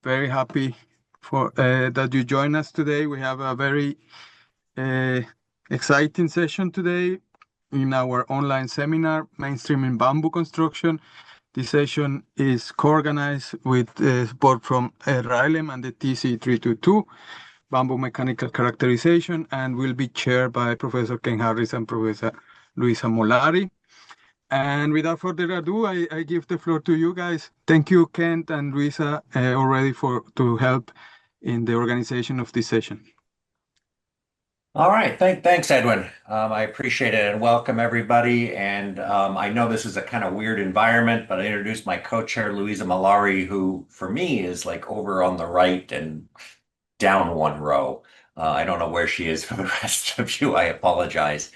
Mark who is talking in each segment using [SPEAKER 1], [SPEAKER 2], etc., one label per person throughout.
[SPEAKER 1] very happy for that you join us today. We have a very uh, exciting session today in our online seminar, Mainstreaming Bamboo Construction. This session is co-organized with support from RILEM and the TC322, Bamboo Mechanical Characterization, and will be chaired by Professor Ken Harris and Professor Luisa Molari. And without further ado, I give the floor to you guys. Thank you, Kent and Luisa, already to help in the organization of this session.
[SPEAKER 2] All right, thanks, Edwin. I appreciate it and welcome everybody. And I know this is a kind of weird environment, but I introduced my co-chair, Luisa Malari, who for me is like over on the right and down one row. I don't know where she is for the rest of you. I apologize.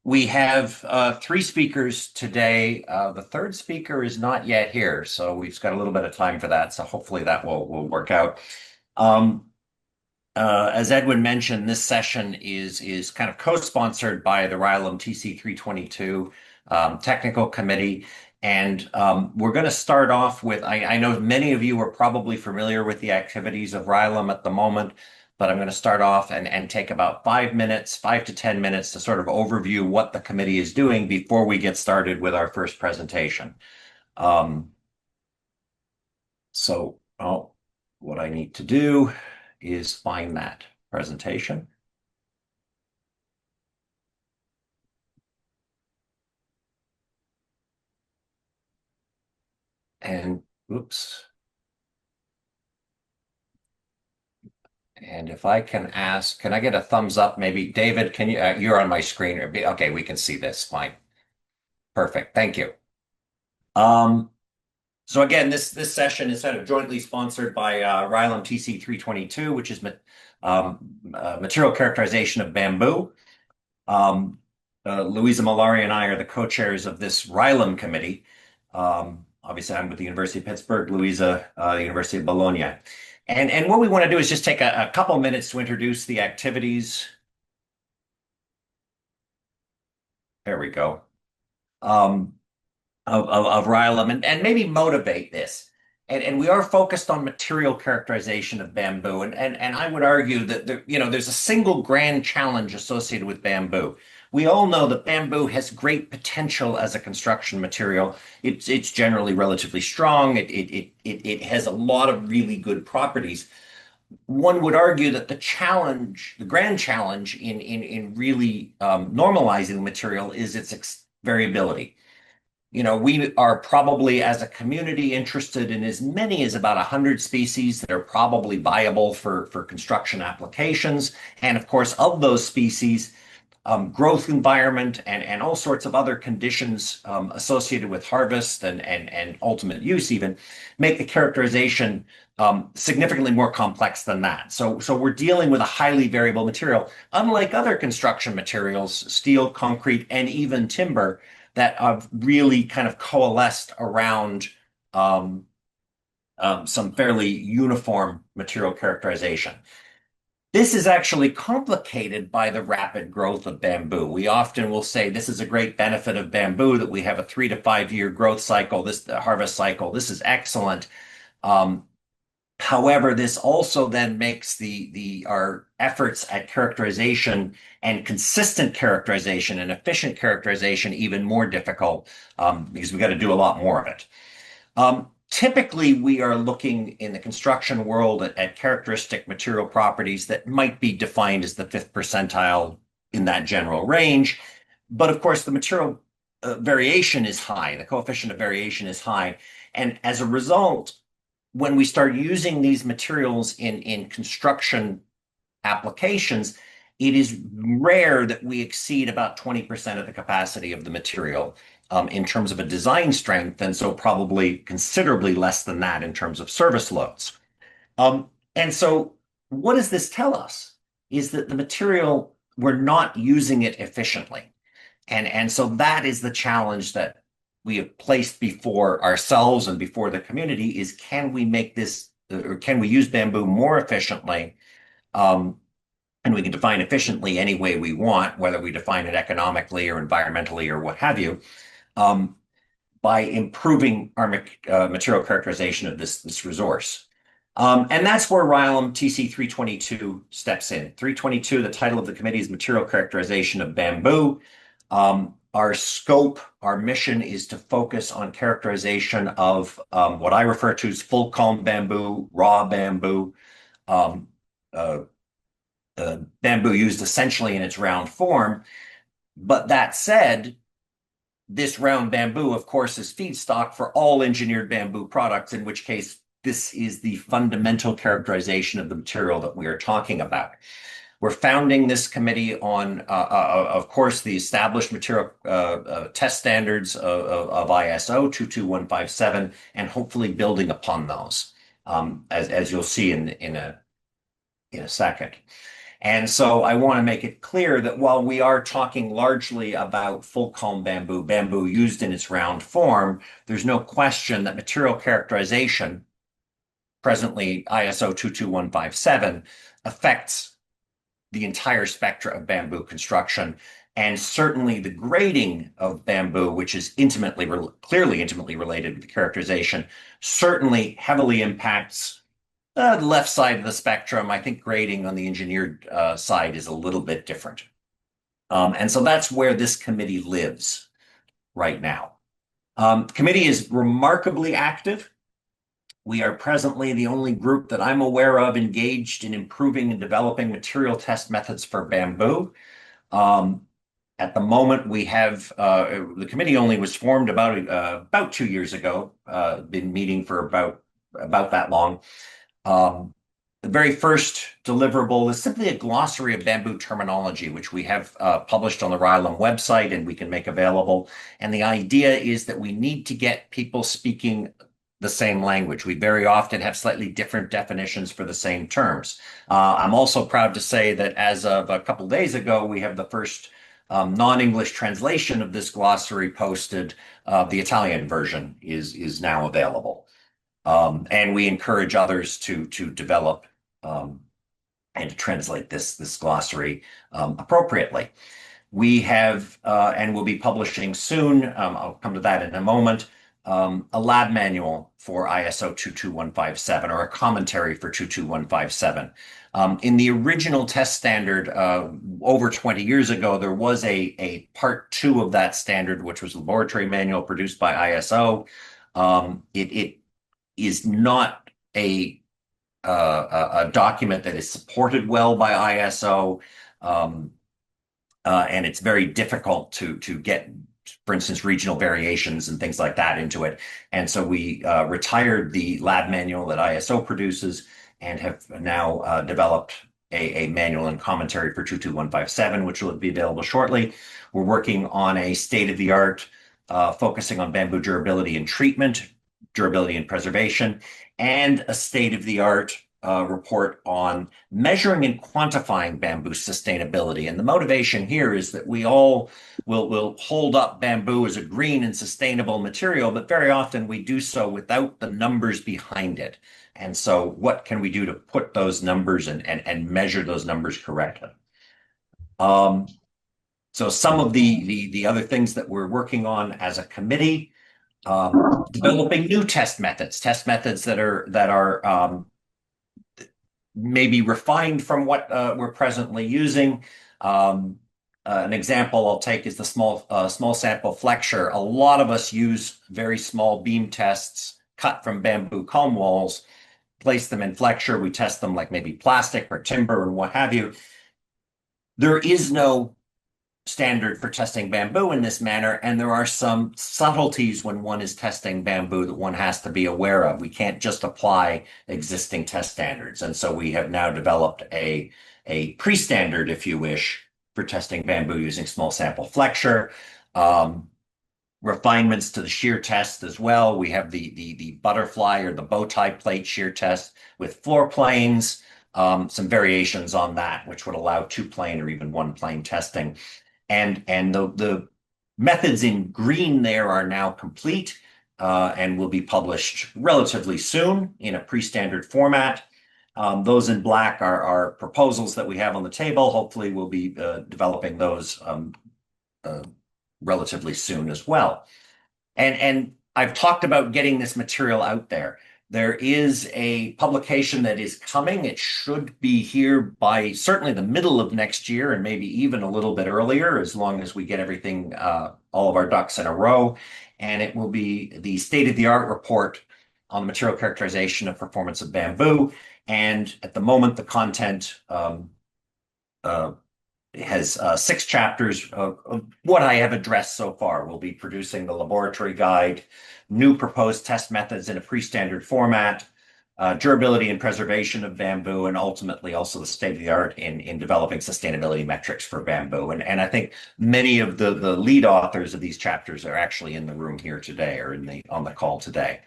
[SPEAKER 2] We have three speakers today. The third speaker is not yet here, so we've got a little bit of time for that. So hopefully that will work out. As Edwin mentioned, this session is kind of co-sponsored by the RILEM TC322 Technical Committee. And we're going to start off with, I know many of you are probably familiar with the activities of RILEM at the moment, but I'm going to start off and take about 5 to 10 minutes to sort of overview what the committee is doing before we get started with our first presentation. What I need to do is find that presentation. And oops. And if I can ask, can I get a thumbs up? Maybe David, can you, you're on my screen. Okay, we can see this, fine. Perfect, thank you. So again, this session is kind of jointly sponsored by RILEM TC322, which is material characterization of bamboo. Luisa Malari and I are the co-chairs of this RILEM committee. Obviously, I'm with the University of Pittsburgh, Luisa, the University of Bologna. And what we want to do is just take a couple minutes to introduce the activities. There we go. Of RILEM and maybe motivate this. And we are focused on material characterization of bamboo. And I would argue that there's a single grand challenge associated with bamboo. We all know that bamboo has great potential as a construction material. It's generally relatively strong. It has a lot of really good properties. One would argue that the grand challenge in really normalizing the material is its variability. We are probably as a community interested in as many as about 100 species that are probably viable for construction applications. And of course, of those species, growth environment and all sorts of other conditions associated with harvest and ultimate use even make the characterization significantly more complex than that. So we're dealing with a highly variable material, unlike other construction materials, steel, concrete, and even timber, that have really kind of coalesced around some fairly uniform material characterization. This is actually complicated by the rapid growth of bamboo. We often will say this is a great benefit of bamboo, that we have a 3 to 5 year growth cycle, the harvest cycle. This is excellent. However, this also then makes our efforts at characterization and consistent characterization and efficient characterization even more difficult because we've got to do a lot more of it. Typically, we are looking in the construction world at characteristic material properties that might be defined as the 5th percentile in that general range. But of course, the material variation is high. The coefficient of variation is high. And as a result, when we start using these materials in construction applications, it is rare that we exceed about 20% of the capacity of the material in terms of a design strength, and so probably considerably less than that in terms of service loads. And so what does this tell us? Is that the material, we're not using it efficiently. And so that is the challenge that we have placed before ourselves and before the community is, can we make this, or can we use bamboo more efficiently? And we can define efficiently any way we want, whether we define it economically or environmentally or what have you, by improving our material characterization of this resource. And that's where RILEM TC 322 steps in. 322, the title of the committee is Material Characterization of Bamboo. Our scope, our mission is to focus on characterization of what I refer to as full culm bamboo, raw bamboo, bamboo used essentially in its round form. But that said, this round bamboo, of course, is feedstock for all engineered bamboo products, in which case this is the fundamental characterization of the material that we are talking about. We're founding this committee on, of course, the established material test standards of ISO 22157, and hopefully building upon those, as you'll see in a second. And so I want to make it clear that while we are talking largely about full culm bamboo, bamboo used in its round form, there's no question that material characterization, presently ISO 22157, affects the entire spectra of bamboo construction. And certainly the grading of bamboo, which is clearly intimately related with the characterization, certainly heavily impacts the left side of the spectrum. I think grading on the engineered side is a little bit different. And so that's where this committee lives right now. The committee is remarkably active. We are presently the only group that I'm aware of engaged in improving and developing material test methods for bamboo. At the moment, we have the committee only was formed about 2 years ago. Been meeting for about that long. The very first deliverable is simply a glossary of bamboo terminology, which we have published on the RILEM website and we can make available. And the idea is that we need to get people speaking the same language. We very often have slightly different definitions for the same terms. I'm also proud to say that as of a couple of days ago, we have the first non-English translation of this glossary posted. The Italian version is now available. And we encourage others to develop and to translate this glossary appropriately. We have, and we'll be publishing soon, I'll come to that in a moment, a lab manual for ISO 22157, or a commentary for 22157. In the original test standard over 20 years ago, there was a part 2 of that standard, which was a laboratory manual produced by ISO. It is not a document that is supported well by ISO, and it's very difficult to get, for instance, regional variations and things like that into it. And so we retired the lab manual that ISO produces and have now developed a manual and commentary for 22157, which will be available shortly. We're working on a state-of-the-art focusing on bamboo durability and treatment, durability and preservation, and a state-of-the-art report on measuring and quantifying bamboo sustainability. And the motivation here is that we all will hold up bamboo as a green and sustainable material, but very often we do so without the numbers behind it. And so what can we do to put those numbers and measure those numbers correctly? So some of the other things that we're working on as a committee, developing new test methods that are maybe refined from what we're presently using. An example I'll take is the small sample flexure. A lot of us use very small beam tests cut from bamboo culm walls, place them in flexure. We test them like maybe plastic or timber and what have you. There is no standard for testing bamboo in this manner, and there are some subtleties when one is testing bamboo that one has to be aware of. We can't just apply existing test standards, and so we have now developed a pre-standard, if you wish, for testing bamboo using small sample flexure. Refinements to the shear test as well. We have the butterfly or the bow tie plate shear test with floor planes, some variations on that, which would allow 2-plane or even 1-plane testing. And the methods in green there are now complete and will be published relatively soon in a pre-standard format. Those in black are proposals that we have on the table. Hopefully we'll be developing those relatively soon as well. And I've talked about getting this material out there. There is a publication that is coming. It should be here by certainly the middle of next year and maybe even a little bit earlier, as long as we get everything, all of our ducks in a row. And it will be the state-of-the-art report on the material characterization of performance of bamboo. And at the moment, the content has 6 chapters of what I have addressed so far. We'll be producing the laboratory guide, new proposed test methods in a pre-standard format, durability and preservation of bamboo, and ultimately also the state of the art in developing sustainability metrics for bamboo. And I think many of the lead authors of these chapters are actually in the room here today or on the call today.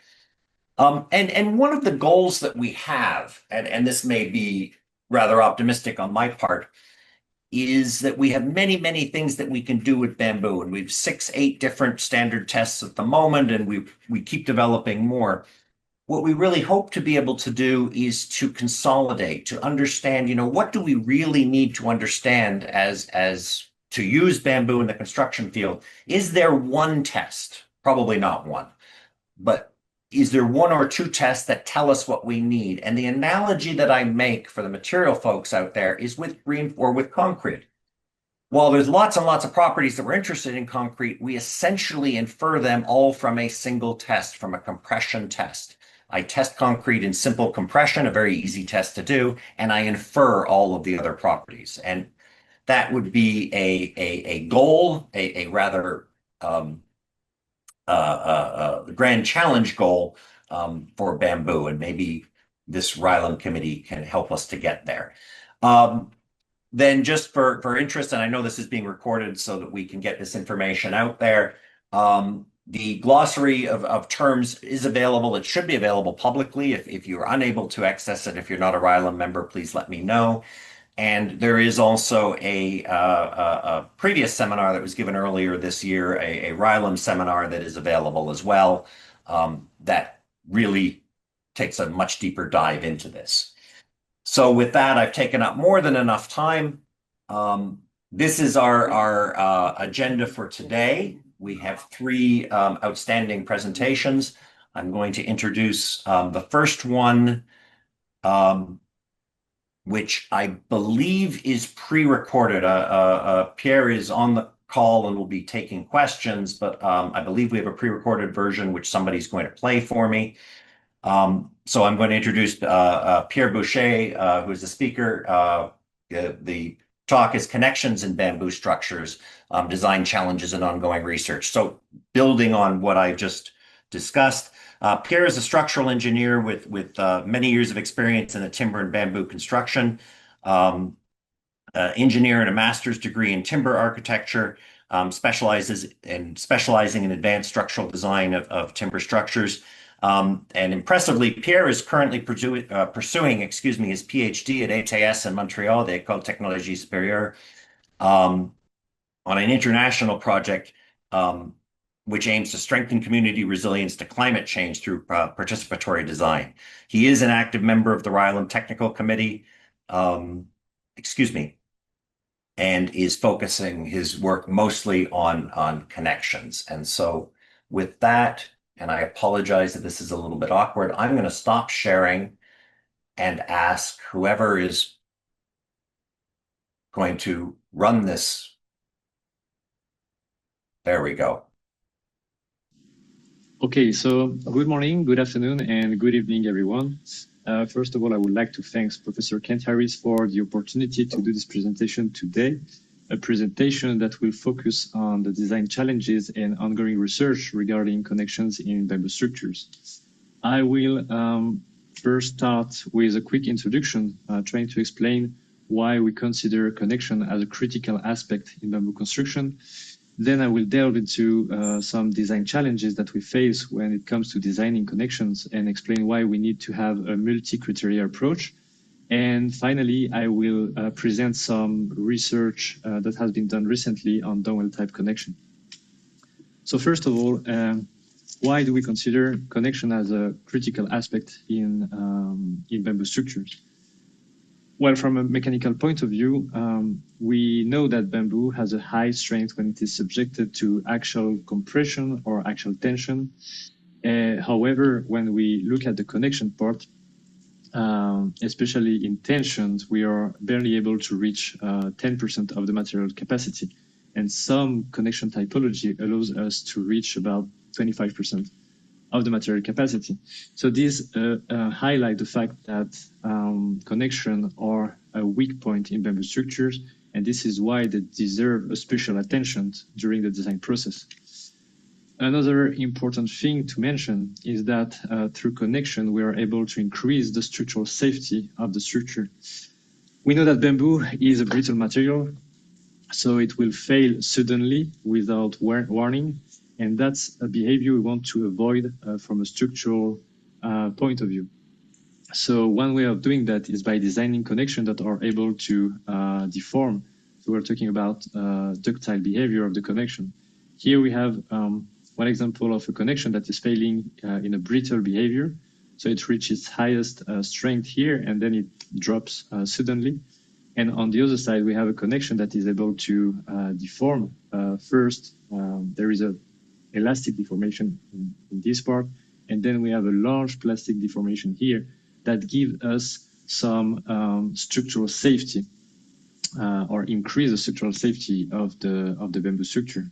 [SPEAKER 2] And one of the goals that we have, and this may be rather optimistic on my part, is that we have many, many things that we can do with bamboo. And we've 6, 8 different standard tests at the moment, and we keep developing more. What we really hope to be able to do is to consolidate, to understand, what do we really need to understand as to use bamboo in the construction field? Is there one test? Probably not one, but is there 1 or 2 tests that tell us what we need? And the analogy that I make for the material folks out there is with concrete. While there's lots and lots of properties that we're interested in concrete, we essentially infer them all from a single test, from a compression test. I test concrete in simple compression, a very easy test to do, and I infer all of the other properties. And that would be a goal, a rather grand challenge goal for bamboo, and maybe this Ryland committee can help us to get there. Then just for interest, and I know this is being recorded so that we can get this information out there, the glossary of terms is available. It should be available publicly. If you're unable to access it, if you're not a Ryland member, please let me know. And there is also a previous seminar that was given earlier this year, a Ryland seminar that is available as well, that really takes a much deeper dive into this. So with that, I've taken up more than enough time. This is our agenda for today. We have 3 outstanding presentations. I'm going to introduce the first one, which I believe is pre-recorded. Pierre is on the call and will be taking questions, but I believe we have a pre-recorded version which somebody's going to play for me. So I'm going to introduce Pierre Boucher, who is the speaker. The talk is Connections in Bamboo Structures, Design Challenges and Ongoing Research. So building on what I just discussed, Pierre is a structural engineer with many years of experience in the timber and bamboo construction, engineer and a master's degree in timber architecture, specializing in advanced structural design of timber structures. And impressively, Pierre is currently pursuing his PhD at ETS in Montreal, the École Technologie Supérieure, on an international project which aims to strengthen community resilience to climate change through participatory design. He is an active member of the Ryland Technical Committee, and is focusing his work mostly on connections. And so with that, and I apologize that this is a little bit awkward, I'm going to stop sharing and ask whoever is going to run this. There we go.
[SPEAKER 3] Okay, so good morning, good afternoon, and good evening, everyone. First of all, I would like to thank Professor Kent Harris for the opportunity to do this presentation today, a presentation that will focus on the design challenges and ongoing research regarding connections in bamboo structures. I will first start with a quick introduction, trying to explain why we consider connection as a critical aspect in bamboo construction. Then I will delve into some design challenges that we face when it comes to designing connections and explain why we need to have a multi-criteria approach. And finally, I will present some research that has been done recently on Dowell type connection. So first of all, why do we consider connection as a critical aspect in bamboo structures? Well, from a mechanical point of view, we know that bamboo has a high strength when it is subjected to axial compression or axial tension. However, when we look at the connection part, especially in tensions, we are barely able to reach 10% of the material capacity. And some connection typology allows us to reach about 25% of the material capacity. So these highlight the fact that connection are a weak point in bamboo structures, and this is why they deserve a special attention during the design process. Another important thing to mention is that through connection, we are able to increase the structural safety of the structure. We know that bamboo is a brittle material, so it will fail suddenly without warning, and that's a behavior we want to avoid from a structural point of view. So one way of doing that is by designing connections that are able to deform. So we're talking about ductile behavior of the connection. Here we have one example of a connection that is failing in a brittle behavior. So it reaches highest strength here, and then it drops suddenly. And on the other side, we have a connection that is able to deform. First, there is a elastic deformation in this part, and then we have a large plastic deformation here that gives us some structural safety or increase the structural safety of the bamboo structure.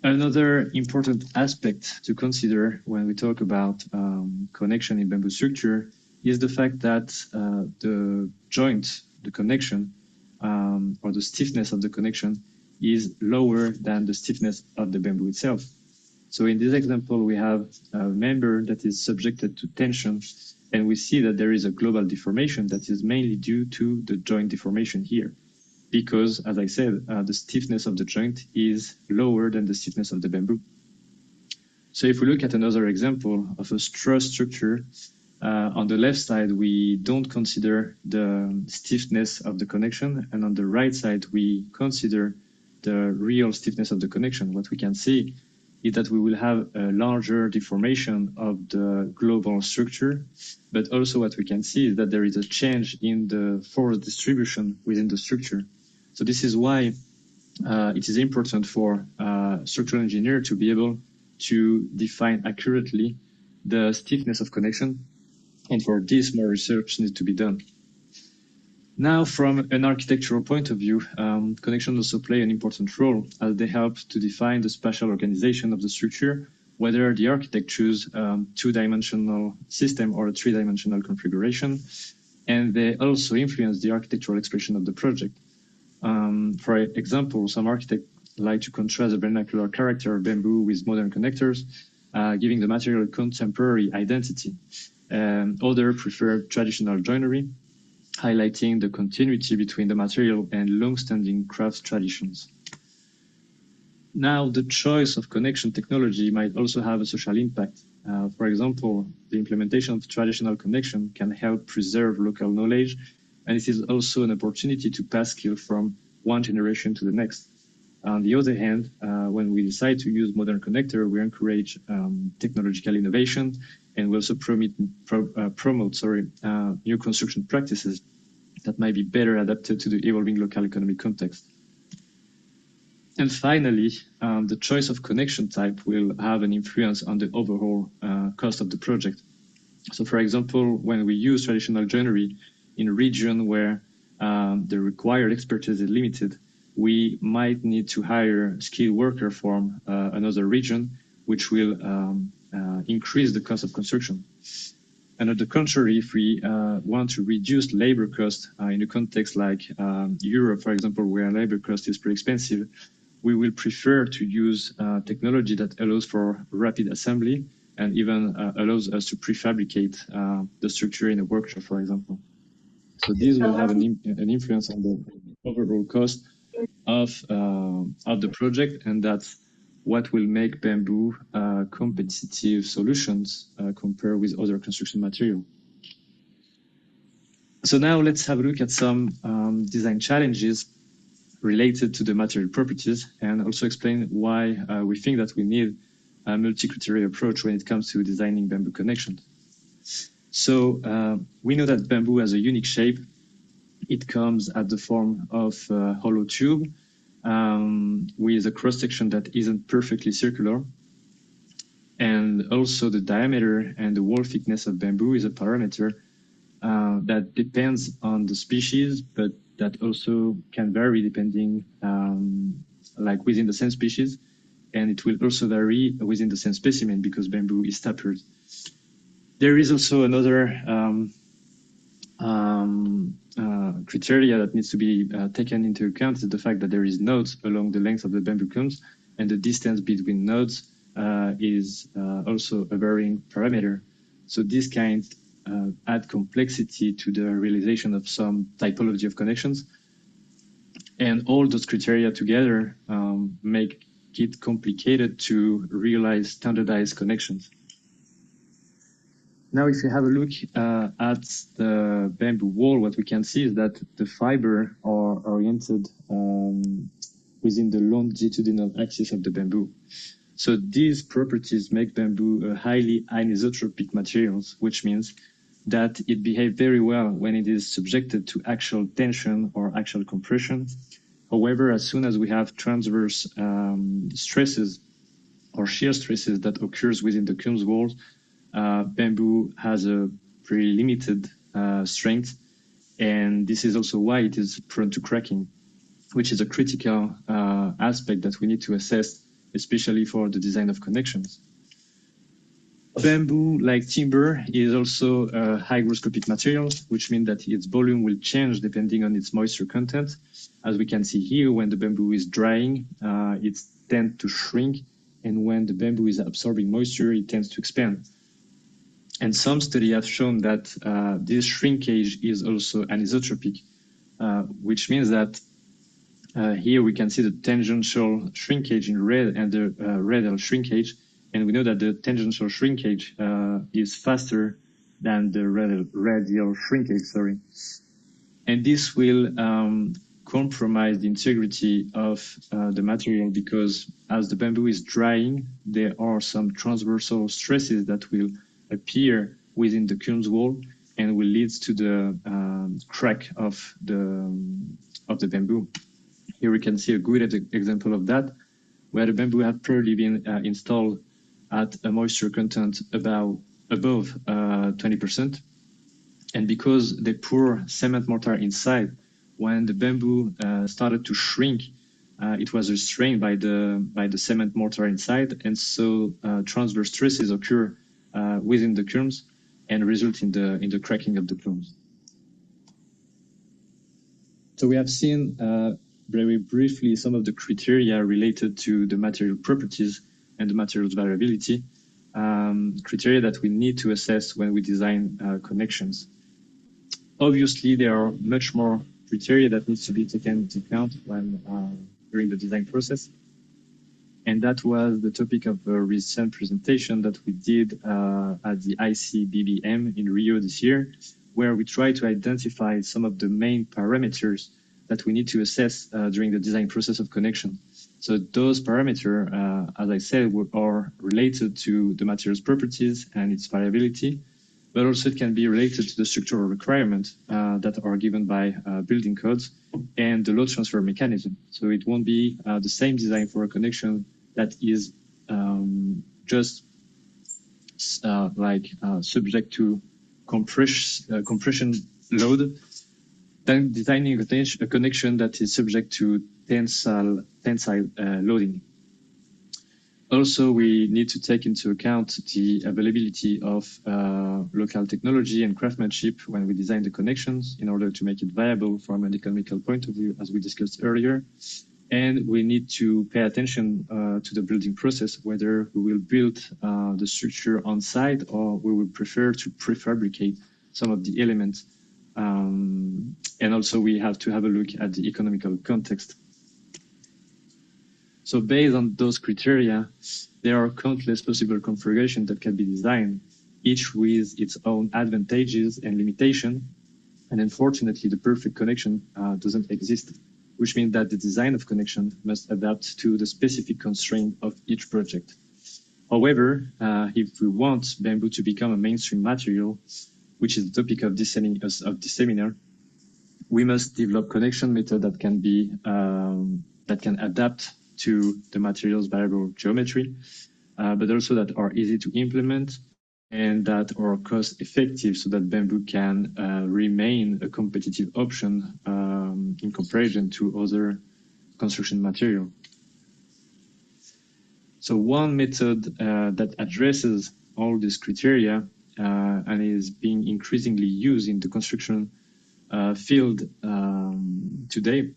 [SPEAKER 3] Another important aspect to consider when we talk about connection in bamboo structure is the fact that the joint, the connection, or the stiffness of the connection is lower than the stiffness of the bamboo itself. So in this example, we have a member that is subjected to tension, and we see that there is a global deformation that is mainly due to the joint deformation here, because, as I said, the stiffness of the joint is lower than the stiffness of the bamboo. So if we look at another example of a truss structure, on the left side, we don't consider the stiffness of the connection, and on the right side, we consider the real stiffness of the connection. What we can see is that we will have a larger deformation of the global structure, but also what we can see is that there is a change in the force distribution within the structure. So this is why it is important for a structural engineer to be able to define accurately the stiffness of connection, and for this, more research needs to be done. Now, from an architectural point of view, connections also play an important role as they help to define the spatial organization of the structure, whether the architect chooses two-dimensional system or a three-dimensional configuration, and they also influence the architectural expression of the project. For example, some architects like to contrast the vernacular character of bamboo with modern connectors, giving the material a contemporary identity. Others prefer traditional joinery, highlighting the continuity between the material and long-standing craft traditions. Now, the choice of connection technology might also have a social impact. For example, the implementation of traditional connection can help preserve local knowledge, and it is also an opportunity to pass skills from one generation to the next. On the other hand, when we decide to use modern connector, we encourage technological innovation, and we also promote new construction practices that might be better adapted to the evolving local economic context. And finally, the choice of connection type will have an influence on the overall cost of the project. So for example, when we use traditional joinery in a region where the required expertise is limited, we might need to hire skilled workers from another region, which will increase the cost of construction. And on the contrary, if we want to reduce labor cost in a context like Europe, for example, where labor cost is pretty expensive, we will prefer to use technology that allows for rapid assembly and even allows us to prefabricate the structure in a workshop, for example. So this will have an influence on the overall cost of the project, and that's what will make bamboo competitive solutions compared with other construction material. So now let's have a look at some design challenges related to the material properties, and also explain why we think that we need a multi-criteria approach when it comes to designing bamboo connections. So we know that bamboo has a unique shape. It comes at the form of a hollow tube with a cross-section that isn't perfectly circular. And also the diameter and the wall thickness of bamboo is a parameter that depends on the species, but that also can vary depending like within the same species. And it will also vary within the same specimen because bamboo is tapered. There is also another criteria that needs to be taken into account is the fact that there is nodes along the length of the bamboo cones, and the distance between nodes is also a varying parameter. So this kind add complexity to the realization of some typology of connections. And all those criteria together make it complicated to realize standardized connections. Now, if you have a look at the bamboo wall, what we can see is that the fiber are oriented within the longitudinal axis of the bamboo. So these properties make bamboo a highly anisotropic materials, which means that it behaves very well when it is subjected to actual tension or actual compression. However, as soon as we have transverse stresses or shear stresses that occurs within the cones walls, bamboo has a pretty limited strength, and this is also why it is prone to cracking, which is a critical aspect that we need to assess, especially for the design of connections. Bamboo, like timber, is also a hygroscopic material, which means that its volume will change depending on its moisture content. As we can see here, when the bamboo is drying, it tends to shrink, and when the bamboo is absorbing moisture, it tends to expand. And some studies have shown that this shrinkage is also anisotropic, which means that here we can see the tangential shrinkage in red and the radial shrinkage. And we know that the tangential shrinkage is faster than the radial shrinkage, And this will compromise the integrity of the material because as the bamboo is drying, there are some transversal stresses that will appear within the cones wall and will lead to the crack of the bamboo. Here we can see a good example of that, where the bamboo had probably been installed at a moisture content above 20%. And because they pour cement mortar inside, when the bamboo started to shrink, it was restrained by the cement mortar inside, and so transverse stresses occur within the cones and result in the cracking of the cones. So we have seen very briefly some of the criteria related to the material properties and the material's variability, criteria that we need to assess when we design connections. Obviously, there are much more criteria that needs to be taken into account when during the design process. And that was the topic of a recent presentation that we did at the ICBBM in Rio this year, where we try to identify some of the main parameters that we need to assess during the design process of connection. So those parameters, as I said, are related to the material's properties and its variability, but also it can be related to the structural requirements that are given by building codes and the load transfer mechanism. So it won't be the same design for a connection that is just subject to compression load, than designing a connection that is subject to tensile loading. Also, we need to take into account the availability of local technology and craftsmanship when we design the connections in order to make it viable from an economical point of view, as we discussed earlier. And we need to pay attention to the building process, whether we will build the structure on site or we will prefer to prefabricate some of the elements. And also we have to have a look at the economical context. So based on those criteria, there are countless possible configurations that can be designed, each with its own advantages and limitations. And unfortunately, the perfect connection doesn't exist, which means that the design of connection must adapt to the specific constraint of each project. However, if we want bamboo to become a mainstream material, which is the topic of this seminar, we must develop connection method that can adapt to the material's variable geometry. but also that are easy to implement and that are cost effective so that bamboo can remain a competitive option in comparison to other construction material. So one method that addresses all these criteria and is being increasingly used in the construction field today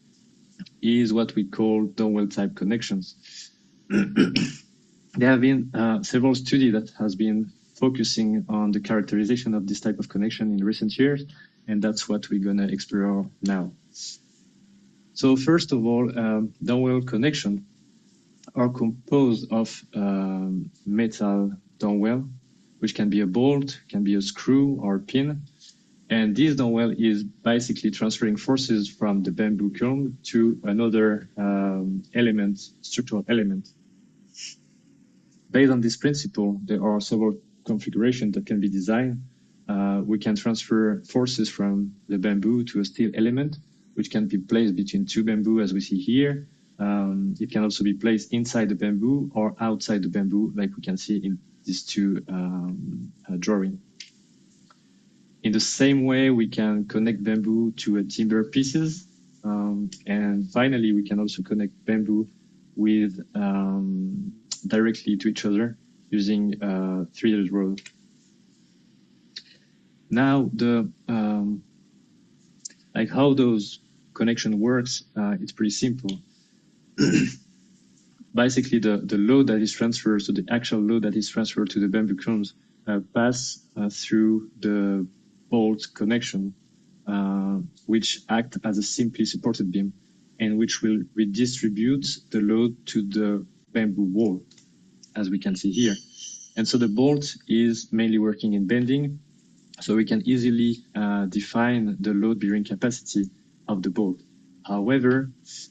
[SPEAKER 3] is what we call dome-well type connections. There have been several studies that has been focusing on the characterization of this type of connection in recent years, and that's what we're going to explore now. So first of all, dome-well connection are composed of metal dome-well, which can be a bolt, can be a screw or a pin. And this dome-well is basically transferring forces from the bamboo culm to another element, structural element. Based on this principle, there are several configurations that can be designed. We can transfer forces from the bamboo to a steel element, which can be placed between two bamboo, as we see here. It can also be placed inside the bamboo or outside the bamboo, like we can see in these two drawings. In the same way, we can connect bamboo to a timber pieces. And finally, we can also connect bamboo with directly to each other using threaded rod. Now, the like how those connection works, it's pretty simple. Basically, the load that is transferred, so the actual load that is transferred to the bamboo culms pass through the bolt connection, which act as a simply supported beam and which will redistribute the load to the bamboo wall, as we can see here. And so the bolt is mainly working in bending, so we can easily define the load bearing capacity of the bolt. However,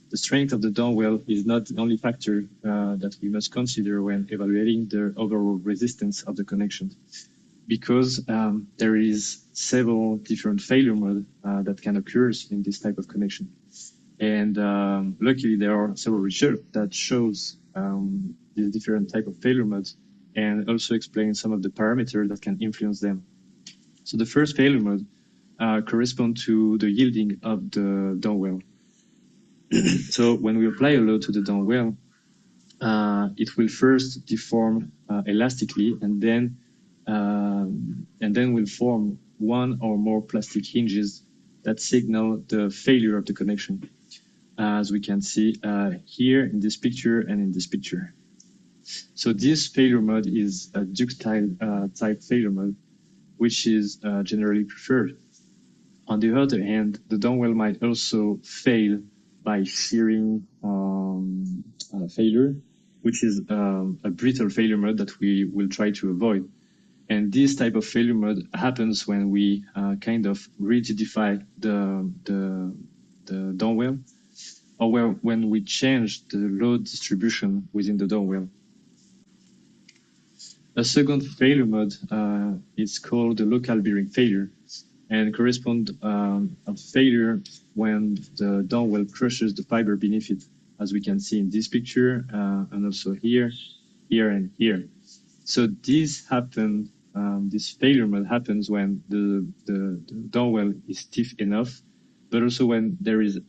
[SPEAKER 3] the strength of the dome-well is not the only factor that we must consider when evaluating the overall resistance of the connection, because there is several different failure modes that can occur in this type of connection. And luckily, there are several research that shows these different type of failure modes and also explain some of the parameters that can influence them. So the first failure mode corresponds to the yielding of the dome-well. So when we apply a load to the dome-well, it will first deform elastically and then will form one or more plastic hinges that signal the failure of the connection, as we can see here in this picture and in this picture. So this failure mode is a ductile type failure mode, which is generally preferred. On the other hand, the dome-well might also fail by shearing failure, which is a brittle failure mode that we will try to avoid. And this type of failure mode happens when we kind of rigidify the dome-well, or when we change the load distribution within the dome-well. A second failure mode is called the local bearing failure, and correspond of failure when the dome-well crushes the fiber beneath it, as we can see in this picture and also here, here, and here. So this happens. This failure mode happens when the dome-well is stiff enough, but also when there is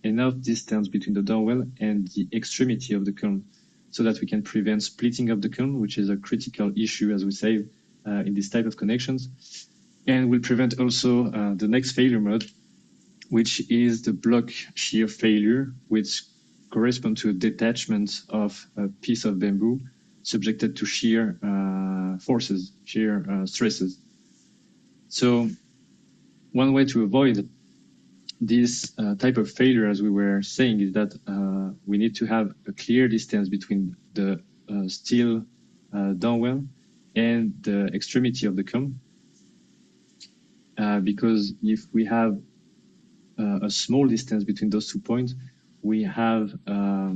[SPEAKER 3] enough distance between the dome-well and the extremity of the culm, so that we can prevent splitting of the culm, which is a critical issue, as we say, in this type of connections. And will prevent also the next failure mode, which is the block shear failure, which corresponds to a detachment of a piece of bamboo subjected to shear forces, shear stresses. So one way to avoid this type of failure, as we were saying, is that we need to have a clear distance between the steel dome-well and the extremity of the culm. Because if we have a small distance between those 2 points, we have a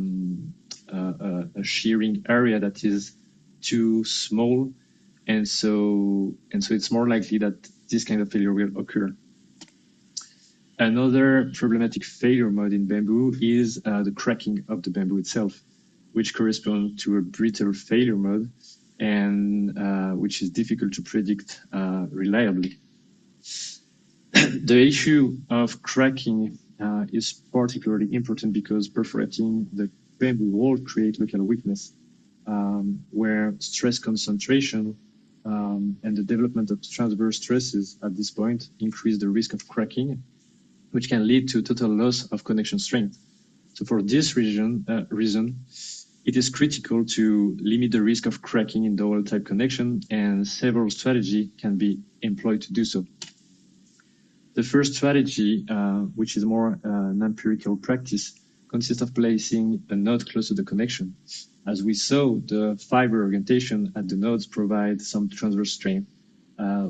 [SPEAKER 3] shearing area that is too small, and so it's more likely that this kind of failure will occur. Another problematic failure mode in bamboo is the cracking of the bamboo itself. which corresponds to a brittle failure mode, and which is difficult to predict reliably. The issue of cracking is particularly important because perforating the bamboo wall creates local weakness, where stress concentration and the development of transverse stresses at this point increase the risk of cracking, which can lead to total loss of connection strength. So for this reason, it is critical to limit the risk of cracking in dowel type connection, and several strategies can be employed to do so. The first strategy, which is more an empirical practice, consists of placing a node close to the connection. As we saw, the fiber orientation at the nodes provides some transverse strain,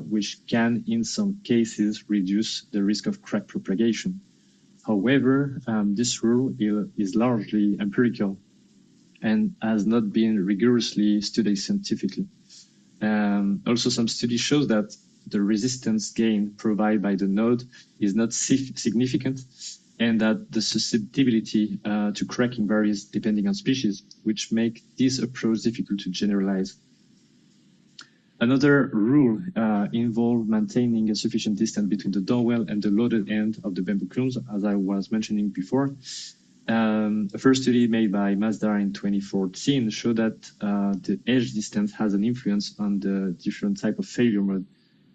[SPEAKER 3] which can, in some cases, reduce the risk of crack propagation. However, this rule is largely empirical and has not been rigorously studied scientifically. Also, some studies show that the resistance gain provided by the node is not significant, and that the susceptibility to cracking varies depending on species, which make this approach difficult to generalize. Another rule involves maintaining a sufficient distance between the dowel and the loaded end of the bamboo cones, as I was mentioning before. A first study made by Masdar in 2014 showed that the edge distance has an influence on the different type of failure mode,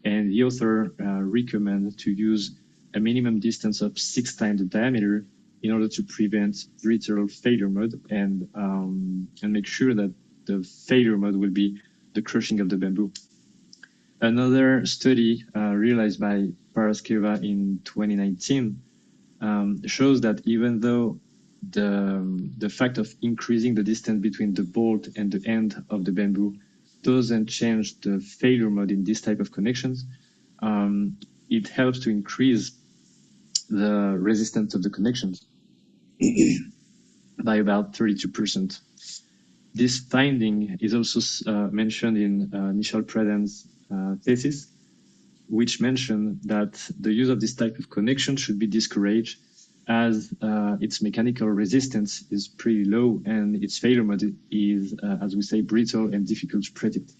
[SPEAKER 3] and the author recommended to use a minimum distance of 6 times the diameter in order to prevent brittle failure mode and make sure that the failure mode will be the crushing of the bamboo. Another study realized by Paraskeva in 2019 shows that even though the fact of increasing the distance between the bolt and the end of the bamboo doesn't change the failure mode in this type of connections, it helps to increase the resistance of the connections by about 32%. This finding is also mentioned in Nishal Pradhan's thesis, which mentioned that the use of this type of connection should be discouraged as its mechanical resistance is pretty low and its failure mode is, as we say, brittle and difficult to predict.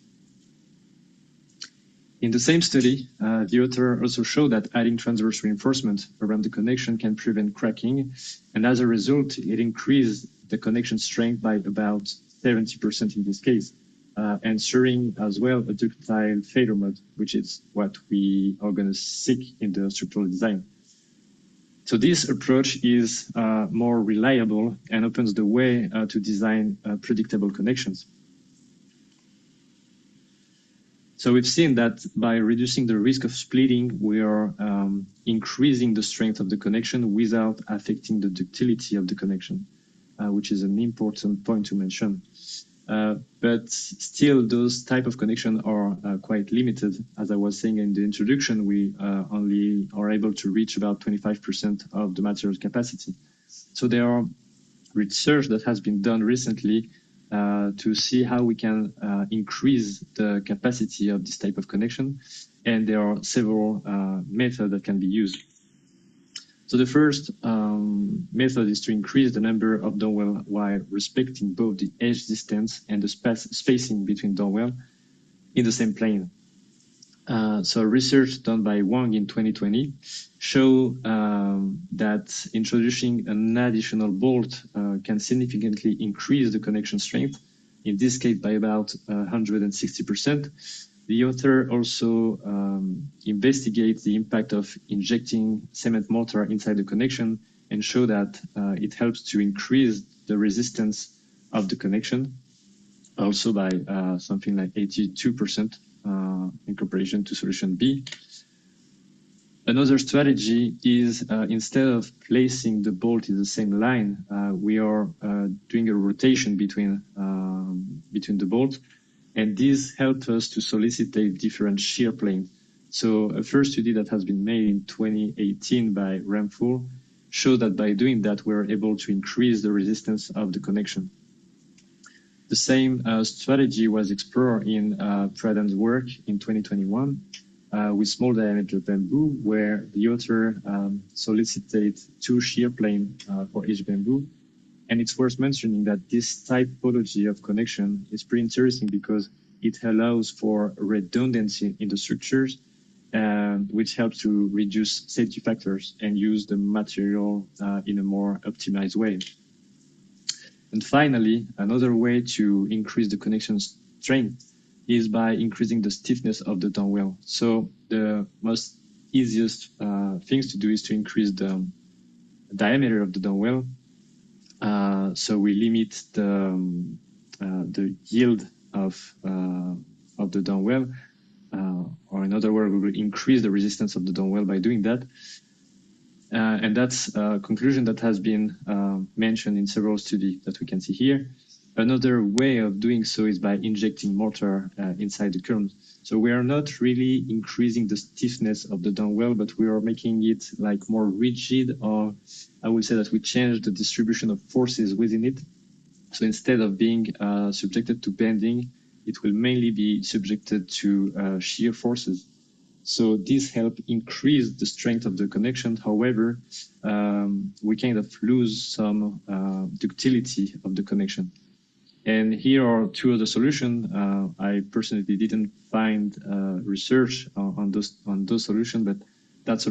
[SPEAKER 3] In the same study, the author also showed that adding transverse reinforcement around the connection can prevent cracking, and as a result, it increased the connection strength by about 70% in this case, ensuring as well a ductile failure mode, which is what we are going to seek in the structural design. So this approach is more reliable and opens the way to design predictable connections. So we've seen that by reducing the risk of splitting, we are increasing the strength of the connection without affecting the ductility of the connection, which is an important point to mention. But still, those type of connections are quite limited. As I was saying in the introduction, we only are able to reach about 25% of the material capacity. So there are research that has been done recently to see how we can increase the capacity of this type of connection. And there are several methods that can be used. So the first method is to increase the number of dowel while respecting both the edge distance and the spacing between dowel in the same plane. So research done by Wang in 2020 show that introducing an additional bolt can significantly increase the connection strength, in this case by about 160%. The author also investigates the impact of injecting cement mortar inside the connection and show that it helps to increase the resistance of the connection, also by something like 82% in comparison to solution B. Another strategy is instead of placing the bolt in the same line, we are doing a rotation between the bolt. And this helped us to solicitate different shear planes. So a first study that has been made in 2018 by Ramphul showed that by doing that, we're able to increase the resistance of the connection. The same strategy was explored in Pradhan's work in 2021 with small diameter bamboo, where the author solicited 2 shear planes for each bamboo And it's worth mentioning that this typology of connection is pretty interesting because it allows for redundancy in the structures, which helps to reduce safety factors and use the material in a more optimized way. And finally, another way to increase the connection strength is by increasing the stiffness of the downwell. So the most easiest things to do is to increase the diameter of the downwell. So we limit the yield of the downwell, or in other words, we will increase the resistance of the downwell by doing that. And that's a conclusion that has been mentioned in several studies that we can see here. Another way of doing so is by injecting mortar inside the columns. So we are not really increasing the stiffness of the downwell, but we are making it like more rigid, or I would say that we change the distribution of forces within it. So instead of being subjected to bending, it will mainly be subjected to shear forces. So this helps increase the strength of the connection. However, we kind of lose some ductility of the connection. And here are two other solutions. I personally didn't find research on those solutions, but that's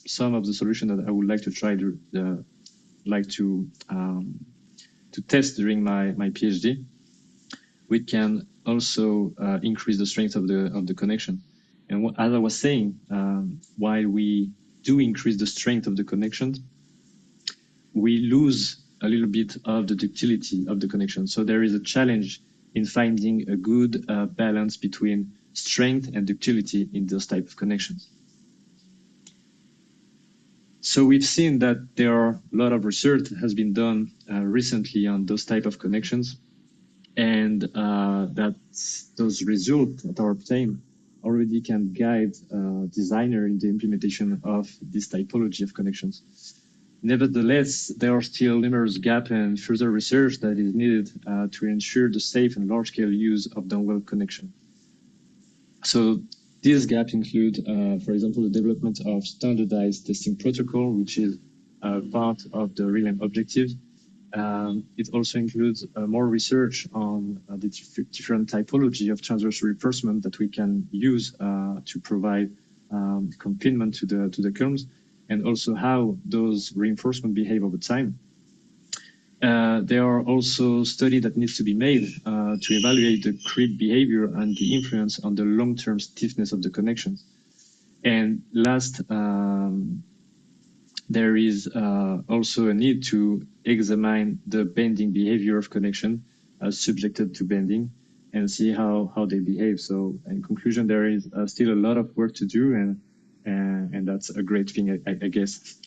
[SPEAKER 3] some of the solutions that I would like to try to test during my PhD. We can also increase the strength of the connection. And as I was saying, while we do increase the strength of the connection, we lose a little bit of the ductility of the connection. So there is a challenge in finding a good balance between strength and ductility in those type of connections. So we've seen that there are a lot of research that has been done recently on those type of connections, and that those results that are obtained already can guide designer in the implementation of this typology of connections. Nevertheless, there are still numerous gaps and further research that is needed to ensure the safe and large-scale use of downwell connection. So these gaps include, for example, the development of standardized testing protocol, which is part of the ReLAM objective. It also includes more research on the different typology of transverse reinforcement that we can use to provide confinement to the columns, and also how those reinforcements behave over time. There are also studies that needs to be made to evaluate the creep behavior and the influence on the long-term stiffness of the connections. And last, there is also a need to examine the bending behavior of connection subjected to bending and see how they behave. So in conclusion, there is still a lot of work to do, and that's a great thing, I guess.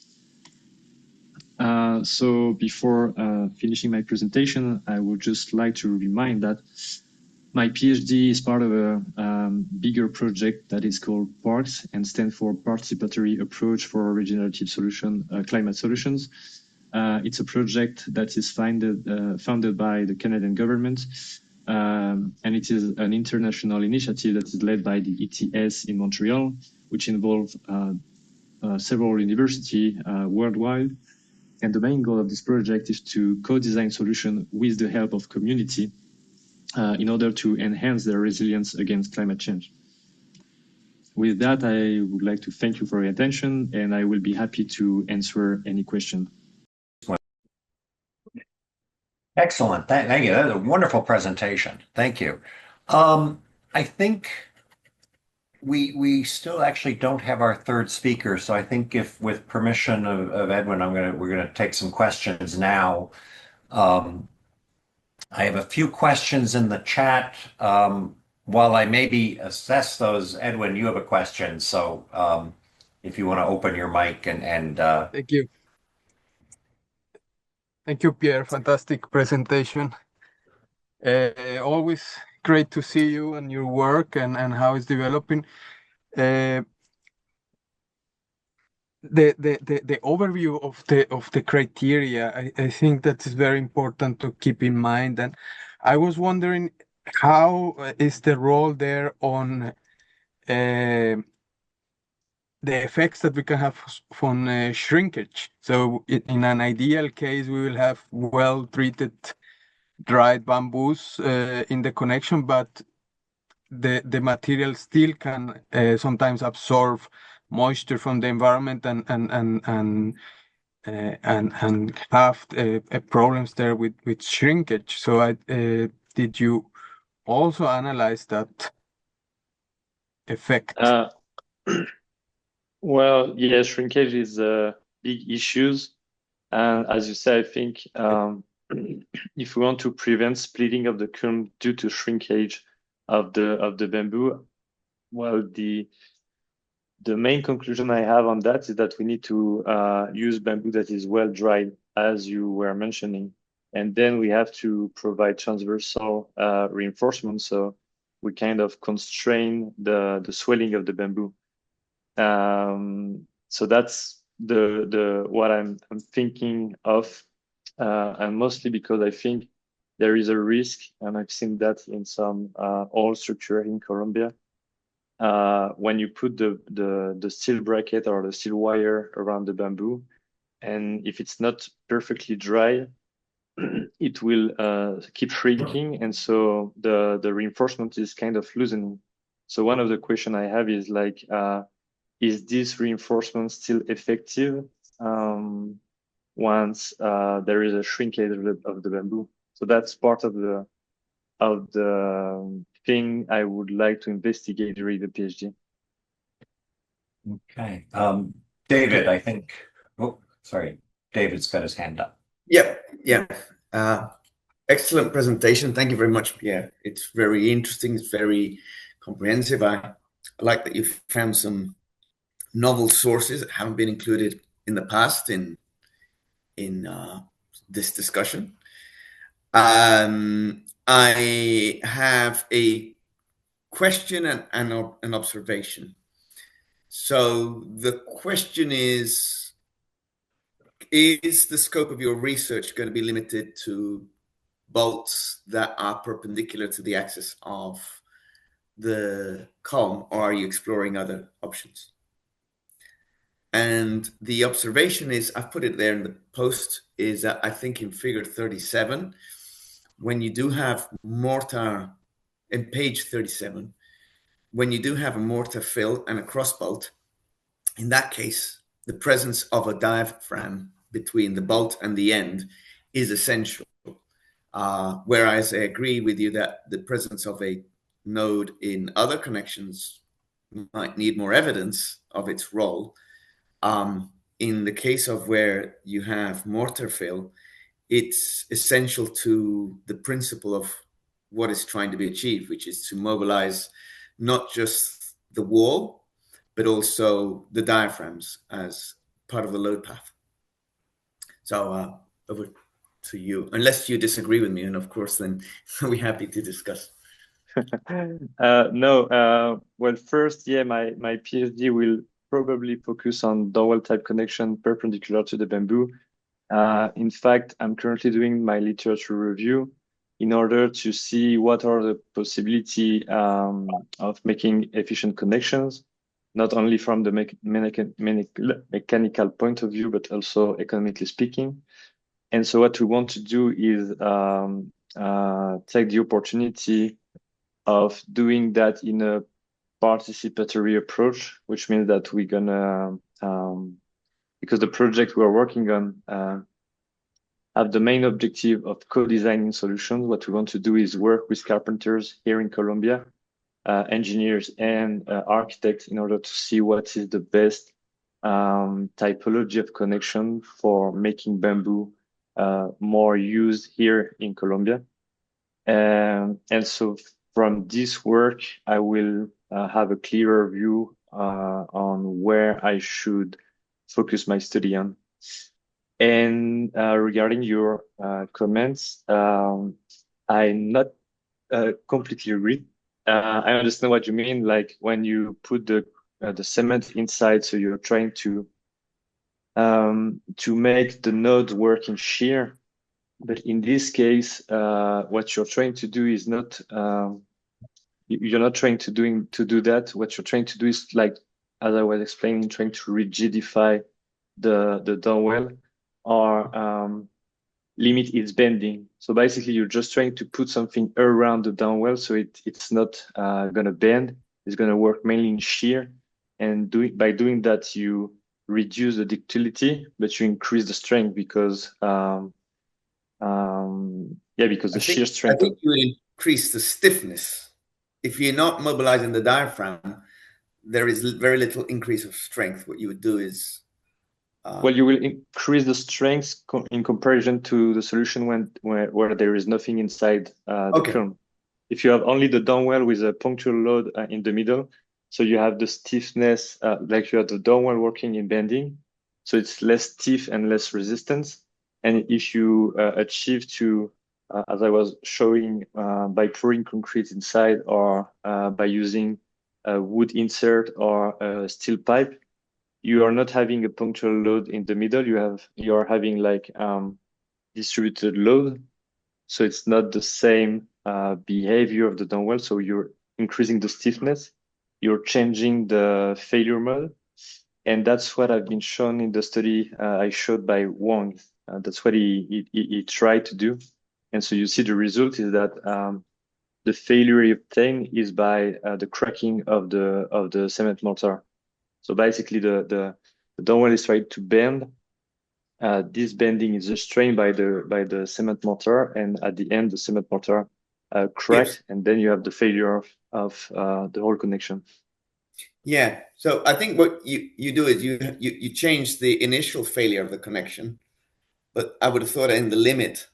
[SPEAKER 3] So before finishing my presentation, I would just like to remind that my PhD is part of a bigger project that is called PARCS and stands for Participatory Approach for Regenerative Climate Solutions. It's a project that is founded by the Canadian government, and it is an international initiative that is led by the ETS in Montreal, which involves several universities worldwide. And the main goal of this project is to co-design solutions with the help of community in order to enhance their resilience against climate change. With that, I would like to thank you for your attention, and I will be happy to answer any question.
[SPEAKER 2] Excellent. Thank you. That was a wonderful presentation. Thank you. I think we still actually don't have our third speaker, so I think if, with permission of Edwin, we're gonna take some questions now. I have a few questions in the chat. While I maybe assess those, Edwin, you have a question, so if you want to open your mic and
[SPEAKER 1] Thank you. Thank you, Pierre. Fantastic presentation. Always great to see you and your work and how it's developing. The overview of the criteria, I think that is very important to keep in mind. And I was wondering, how is the role there on the the effects that we can have from shrinkage. So in an ideal case, we will have well-treated dried bamboos in the connection, but the material still can sometimes absorb moisture from the environment and have problems there with shrinkage. So did you also analyze that effect?
[SPEAKER 3] Well, yeah, shrinkage is a big issues. And as you say, I think if we want to prevent splitting of the culm due to shrinkage of the bamboo, well, the main conclusion I have on that is that we need to use bamboo that is well dried, as you were mentioning, and then we have to provide transversal reinforcement, so we kind of constrain the swelling of the bamboo. So that's the what I'm thinking of, and mostly because I think there is a risk, and I've seen that in some old structure in Colombia. When you put the steel bracket or the steel wire around the bamboo, and if it's not perfectly dry, it will keep shrinking, and so the reinforcement is kind of loosening. So one of the question I have is like, is this reinforcement still effective once there is a shrinkage of the bamboo? So that's part of the thing I would like to investigate during the PhD.
[SPEAKER 2] Okay. David, I think, oh, sorry. David's got his hand up.
[SPEAKER 4] Yeah. Excellent presentation. Thank you very much. Yeah, it's very interesting. It's very comprehensive. I like that you found some novel sources that haven't been included in the past in this discussion. I have a question and an observation. So the question is the scope of your research going to be limited to bolts that are perpendicular to the axis of the column, or are you exploring other options? And the observation is, I've put it there in the post, is that I think in figure 37, when you do have mortar, in page 37, when you do have a mortar fill and a cross bolt, in that case, the presence of a diaphragm between the bolt and the end is essential. Whereas I agree with you that the presence of a node in other connections might need more evidence of its role. In the case of where you have mortar fill, it's essential to the principle of what is trying to be achieved, which is to mobilize not just the wall, but also the diaphragms as part of the load path. So over to you, unless you disagree with me, and of course, then we're happy to discuss.
[SPEAKER 3] No, well, first, yeah, my PhD will probably focus on dowel type connection perpendicular to the bamboo. In fact, I'm currently doing my literature review in order to see what are the possibility of making efficient connections, not only from the mechanical point of view, but also economically speaking. And so what we want to do is take the opportunity of doing that in a participatory approach, which means that we're gonna, because the project we're working on have the main objective of co-designing solutions. What we want to do is work with carpenters here in Colombia, engineers and architects, in order to see what is the best typology of connection for making bamboo more used here in Colombia. And so from this work, I will have a clearer view on where I should focus my study on. And regarding your comments, I'm not completely agree. I understand what you mean, like when you put the cement inside, so you're trying to make the node work in shear. But in this case, what you're trying to do is not, you're not trying to do that. What you're trying to do is like as I was explaining, trying to rigidify the downwell or limit its bending. So basically, you're just trying to put something around the downwell so it's not going to bend. It's going to work mainly in shear. And by doing that, you reduce the ductility, but you increase the strength because because the shear strength.
[SPEAKER 4] I think you increase the stiffness. If you're not mobilizing the diaphragm, there is very little increase of strength. What you would do is
[SPEAKER 3] well, you will increase the strength in comparison to the solution where there is nothing inside the culm. If you have only the downwell with a punctual load in the middle, so you have the stiffness, like you have the downwell working in bending, so it's less stiff and less resistance. And if you achieve to, as I was showing, by pouring concrete inside or by using a wood insert or a steel pipe, you are not having a punctual load in the middle. You are having like distributed load, so it's not the same behavior of the downwell. So you're increasing the stiffness, you're changing the failure mode, and that's what I've been shown in the study I showed by Wang. That's what he tried to do, and so you see the result is that the failure he obtained is by the cracking of the cement mortar. So basically, the downwell is trying to bend. This bending is restrained by the cement mortar, and at the end, the cement mortar cracks, and then you have the failure of the whole connection.
[SPEAKER 4] Yeah. So I think what you do is you change the initial failure of the connection, but I would have thought in the limit,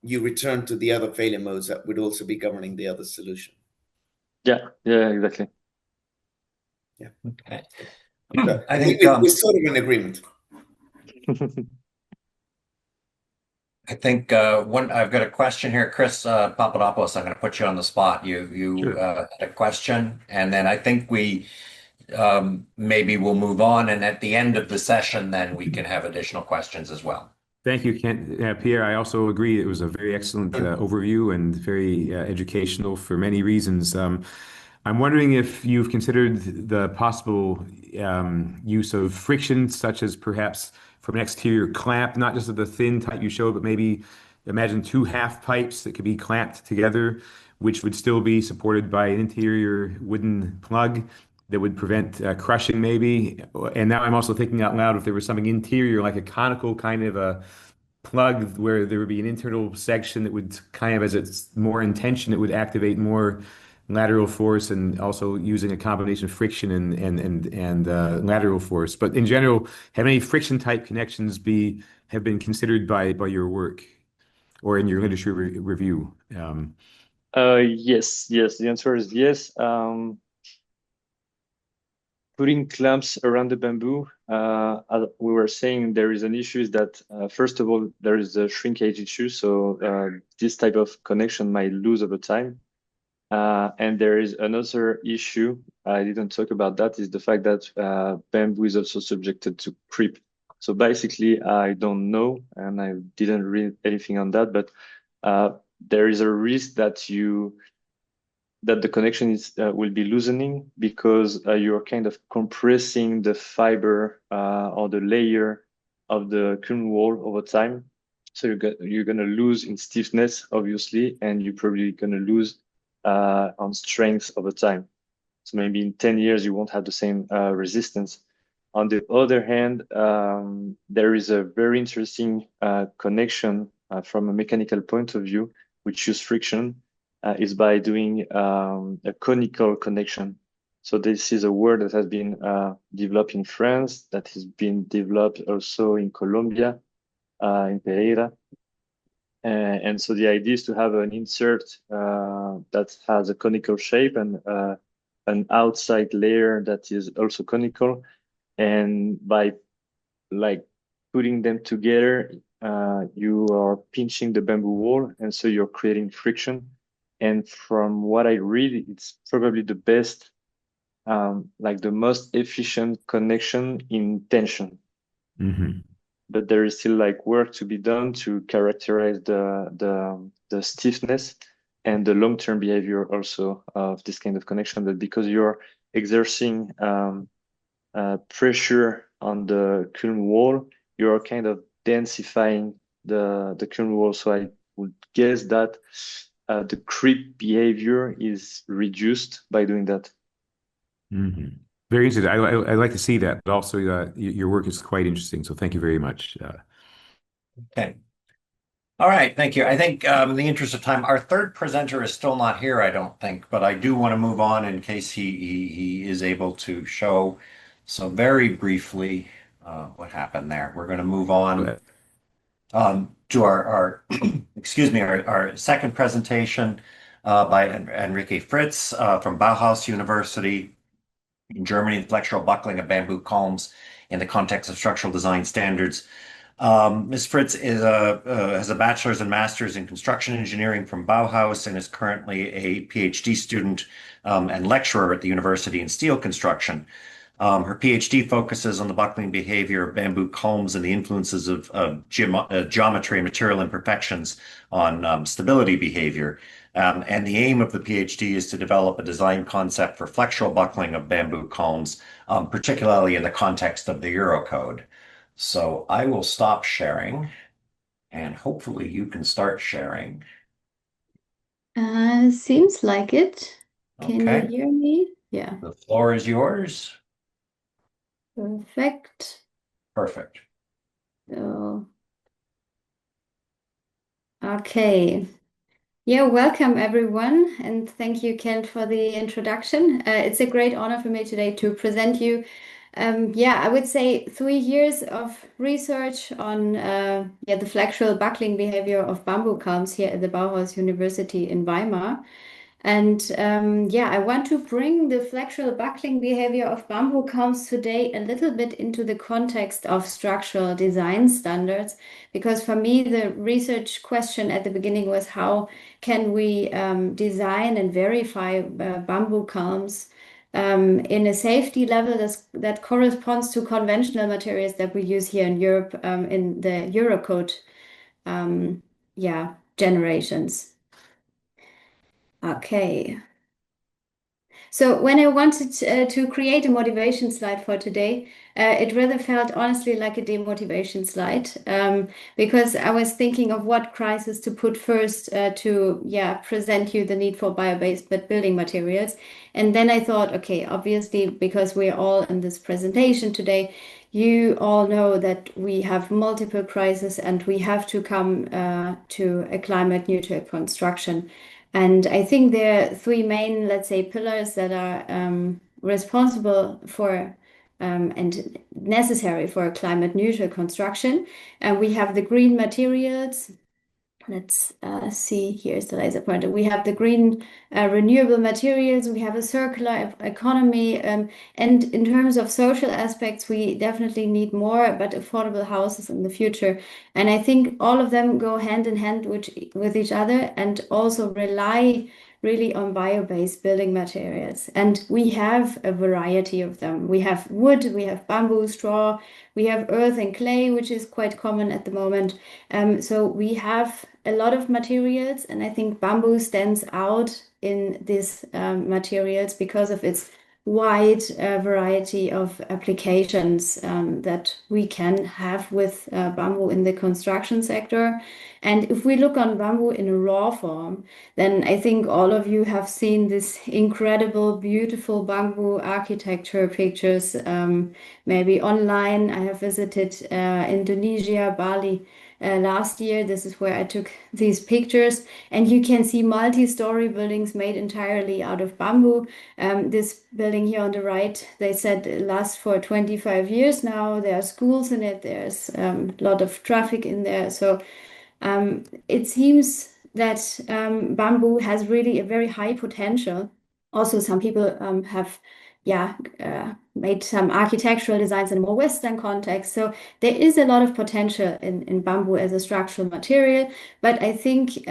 [SPEAKER 4] you return to the other failure modes that would also be governing the other solution.
[SPEAKER 3] Yeah, exactly.
[SPEAKER 4] Yeah.
[SPEAKER 2] Okay.
[SPEAKER 4] So I think we're sort of in agreement.
[SPEAKER 2] I think I've got a question here, Chris Papadopoulos. I'm going to put you on the spot. You
[SPEAKER 5] Sure.
[SPEAKER 2] had a question, and then I think we maybe we'll move on, and at the end of the session, then we can have additional questions as well.
[SPEAKER 5] Thank you, Kent. Pierre, I also agree it was a very excellent overview and very educational for many reasons. I'm wondering if you've considered the possible use of friction, such as perhaps from an exterior clamp, not just of the thin type you showed, but maybe imagine two half pipes that could be clamped together, which would still be supported by an interior wooden plug that would prevent crushing maybe. And now I'm also thinking out loud if there was something interior, like a conical kind of a plug where there would be an internal section that would kind of, as it's more in tension, it would activate more lateral force, and also using a combination of friction and lateral force. But in general, have any friction type connections have been considered by your work or in your literature review?
[SPEAKER 3] Yes. The answer is yes. Putting clamps around the bamboo, as we were saying, there is an issue is that first of all, there is a shrinkage issue. So this type of connection might lose over time. And there is another issue, I didn't talk about that, is the fact that bamboo is also subjected to creep. So basically, I don't know, and I didn't read anything on that, but there is a risk that the connection will be loosening because you're kind of compressing the fiber or the layer of the culm wall over time. So you're going to lose in stiffness, obviously, and you're probably going to lose on strength over time. So maybe in 10 years, you won't have the same resistance. On the other hand, there is a very interesting connection from a mechanical point of view, which use friction, is by doing a conical connection. So this is a word that has been developed in France, that has been developed also in Colombia, in Pereira. And so the idea is to have an insert that has a conical shape and an outside layer that is also conical. And by like putting them together, you are pinching the bamboo wall, and so you're creating friction. And from what I read, it's probably the best, like the most efficient connection in tension.
[SPEAKER 5] Mm-hmm.
[SPEAKER 3] But there is still like work to be done to characterize the stiffness and the long-term behavior also of this kind of connection. But because you're exerting pressure on the kiln wall, you're kind of densifying the kiln wall. So I would guess that the creep behavior is reduced by doing that.
[SPEAKER 5] Mhm. Very interesting. I'd like to see that, but also your work is quite interesting. So thank you very much.
[SPEAKER 2] Okay. All right, thank you. I think in the interest of time, our third presenter is still not here, I don't think, but I do want to move on in case he is able to show. So very briefly, what happened there? We're going to move on to our excuse me, our second presentation by Enrique Fritz from Bauhaus University in Germany, flexural buckling of bamboo columns in the context of structural design standards. Ms. Fritz has a bachelor's and master's in construction engineering from Bauhaus and is currently a PhD student and lecturer at the university in steel construction. Her PhD focuses on the buckling behavior of bamboo columns and the influences of geometry and material imperfections on stability behavior. And the aim of the PhD is to develop a design concept for flexural buckling of bamboo columns, particularly in the context of the Eurocode. So I will stop sharing and hopefully you can start sharing.
[SPEAKER 6] Seems like it. Can you
[SPEAKER 2] Okay.
[SPEAKER 6] hear me? Yeah,
[SPEAKER 2] The floor is yours.
[SPEAKER 6] perfect.
[SPEAKER 2] Perfect.
[SPEAKER 6] So, okay. Yeah, welcome everyone, and thank you, Kent, for the introduction. It's a great honor for me today to present you. I would say 3 years of research on the flexural buckling behavior of bamboo columns here at the Bauhaus University in Weimar. And I want to bring the flexural buckling behavior of bamboo columns today a little bit into the context of structural design standards, because for me, the research question at the beginning was how can we design and verify bamboo columns in a safety level that corresponds to conventional materials that we use here in Europe in the Eurocode generations. Okay. So when I wanted to create a motivation slide for today, it rather felt honestly like a demotivation slide because I was thinking of what crisis to put first to present you the need for bio-based but building materials. And then I thought, okay, obviously, because we're all in this presentation today, you all know that we have multiple crises and we have to come to a climate neutral construction. And I think there are three main, let's say, pillars that are responsible for and necessary for a climate neutral construction. And we have the green materials. Let's see, here's the laser pointer. We have the green renewable materials, we have a circular economy, and in terms of social aspects, we definitely need more but affordable houses in the future. And I think all of them go hand in hand with each other and also rely really on bio-based building materials. And we have a variety of them. We have wood, we have bamboo, straw, we have earth and clay, which is quite common at the moment. So we have a lot of materials, and I think bamboo stands out in these materials because of its wide variety of applications that we can have with bamboo in the construction sector. And if we look on bamboo in a raw form, then I think all of you have seen this incredible, beautiful bamboo architecture pictures, maybe online. I have visited Indonesia, Bali, last year. This is where I took these pictures, and you can see multi-story buildings made entirely out of bamboo. This building here on the right, they said it lasts for 25 years now. There are schools in it. There's a lot of traffic in there. So it seems that bamboo has really a very high potential. Also, some people have made some architectural designs in a more Western context. So there is a lot of potential in bamboo as a structural material. But I think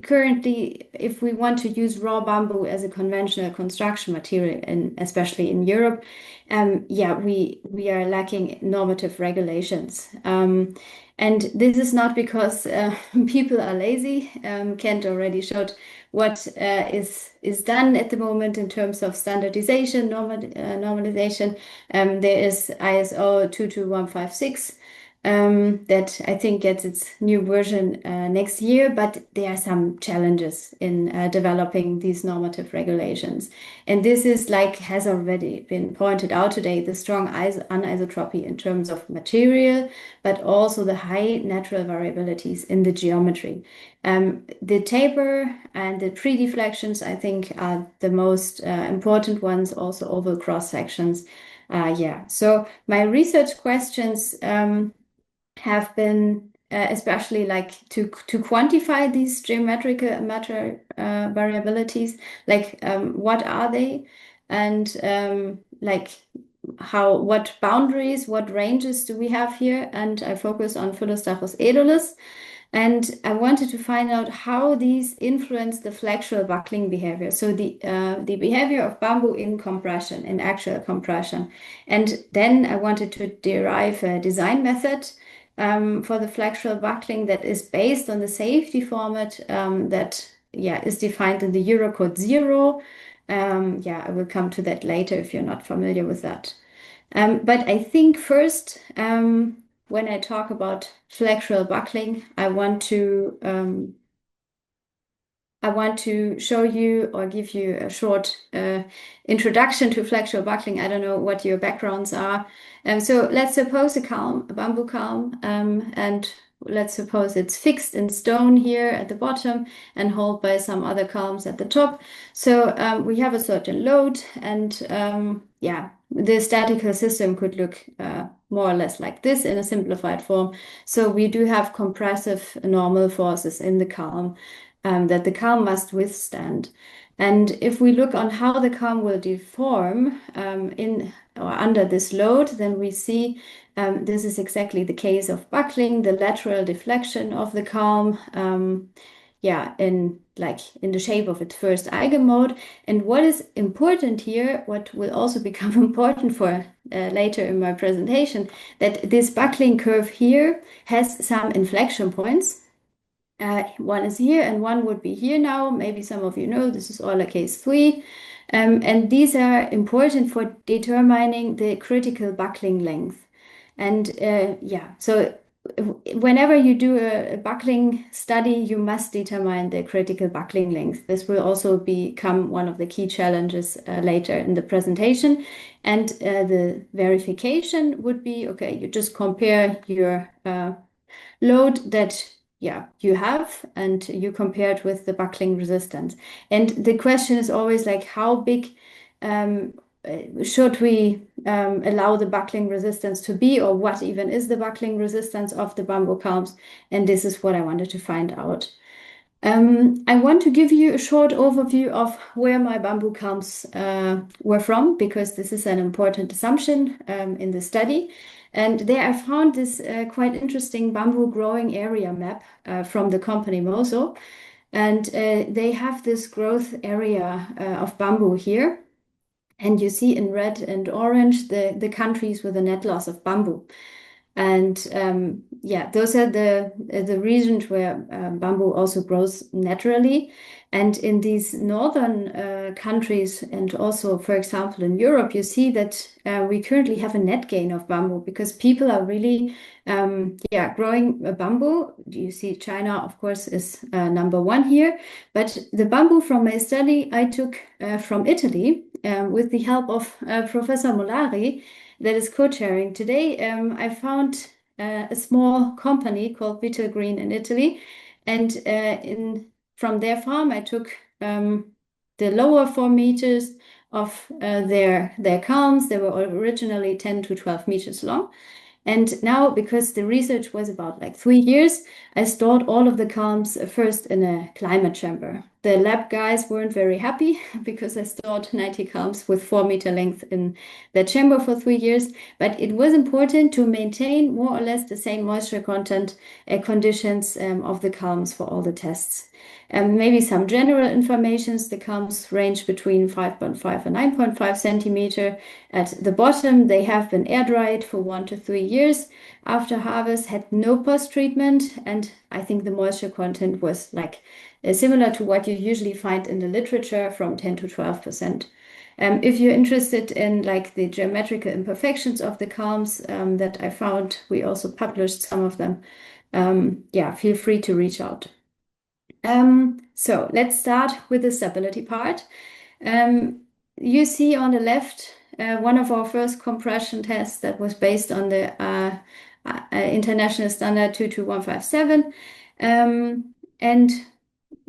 [SPEAKER 6] currently, if we want to use raw bamboo as a conventional construction material, especially in Europe, we are lacking normative regulations. And this is not because people are lazy. Kent already showed what is done at the moment in terms of standardization, normalization. There is ISO 22156 that I think gets its new version next year, but there are some challenges in developing these normative regulations. And this is, like has already been pointed out today, the strong anisotropy in terms of material, but also the high natural variabilities in the geometry. The taper and the pre-deflections, I think, are the most important ones, also oval cross sections. So my research questions have been especially like to quantify these geometrical matter variabilities, like what are they, and like what boundaries, what ranges do we have here? And I focus on Philostachus edulis. And I wanted to find out how these influence the flexural buckling behavior. So the behavior of bamboo in compression, in actual compression. And then I wanted to derive a design method for the flexural buckling that is based on the safety format that is defined in the Eurocode 0. I will come to that later if you're not familiar with that. But I think first, when I talk about flexural buckling, I want to show you or give you a short introduction to flexural buckling. I don't know what your backgrounds are. So let's suppose a bamboo culm, and let's suppose it's fixed in stone here at the bottom and held by some other culms at the top. So we have a certain load, and the statical system could look more or less like this in a simplified form. So we do have compressive normal forces in the culm that the culm must withstand. And if we look on how the culm will deform in or under this load, then we see this is exactly the case of buckling, the lateral deflection of the culm, in the shape of its first eigenmode. And what is important here, what will also become important for later in my presentation, that this buckling curve here has some inflection points. One is here and one would be here now. Maybe some of you know this is Euler case 3. And these are important for determining the critical buckling length. And so whenever you do a buckling study, you must determine the critical buckling length. This will also become one of the key challenges later in the presentation. And the verification would be, okay, you just compare your load that you have, and you compare it with the buckling resistance. And the question is always like, how big should we allow the buckling resistance to be, or what even is the buckling resistance of the bamboo culms? And this is what I wanted to find out. I want to give you a short overview of where my bamboo culms were from, because this is an important assumption in the study. And there I found this quite interesting bamboo growing area map from the company Moso. And they have this growth area of bamboo here. And you see in red and orange the countries with a net loss of bamboo. And those are the regions where bamboo also grows naturally. And in these northern countries, and also, for example, in Europe, you see that we currently have a net gain of bamboo because people are really growing bamboo. You see China, of course, is number 1 here. But the bamboo from my study I took from Italy with the help of Professor Molari, that is co-chairing today. I found a small company called Vital Green in Italy, and from their farm I took the lower 4 meters of their culms. They were originally 10 to 12 meters long. And now, because the research was about like 3 years, I stored all of the culms first in a climate chamber. the lab guys weren't very happy because I stored 90 calms with 4 meter length in the chamber for 3 years. But it was important to maintain more or less the same moisture content conditions of the calms for all the tests. Maybe some general informations. The calms range between 5.5 and 9.5 centimeter. At the bottom, they have been air dried for 1 to 3 years after harvest, had no post treatment, and I think the moisture content was like similar to what you usually find in the literature, from 10 to 12%. If you're interested in like the geometrical imperfections of the calms that I found, we also published some of them. Yeah, feel free to reach out. So let's start with the stability part. You see on the left one of our first compression tests that was based on the international standard 22157. And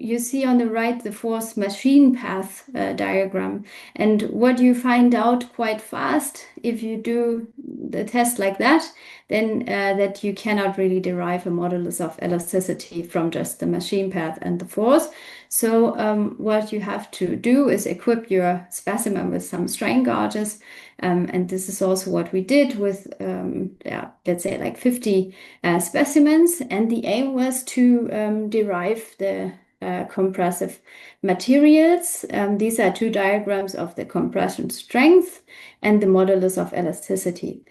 [SPEAKER 6] you see on the right the force machine path diagram. And what you find out quite fast if you do the test like that, then that you cannot really derive a modulus of elasticity from just the machine path and the force. So what you have to do is equip your specimen with some strain gauges. And this is also what we did with, let's say like 50 specimens. And the aim was to derive the compressive materials. These are two diagrams of the compression strength and the modulus of elasticity.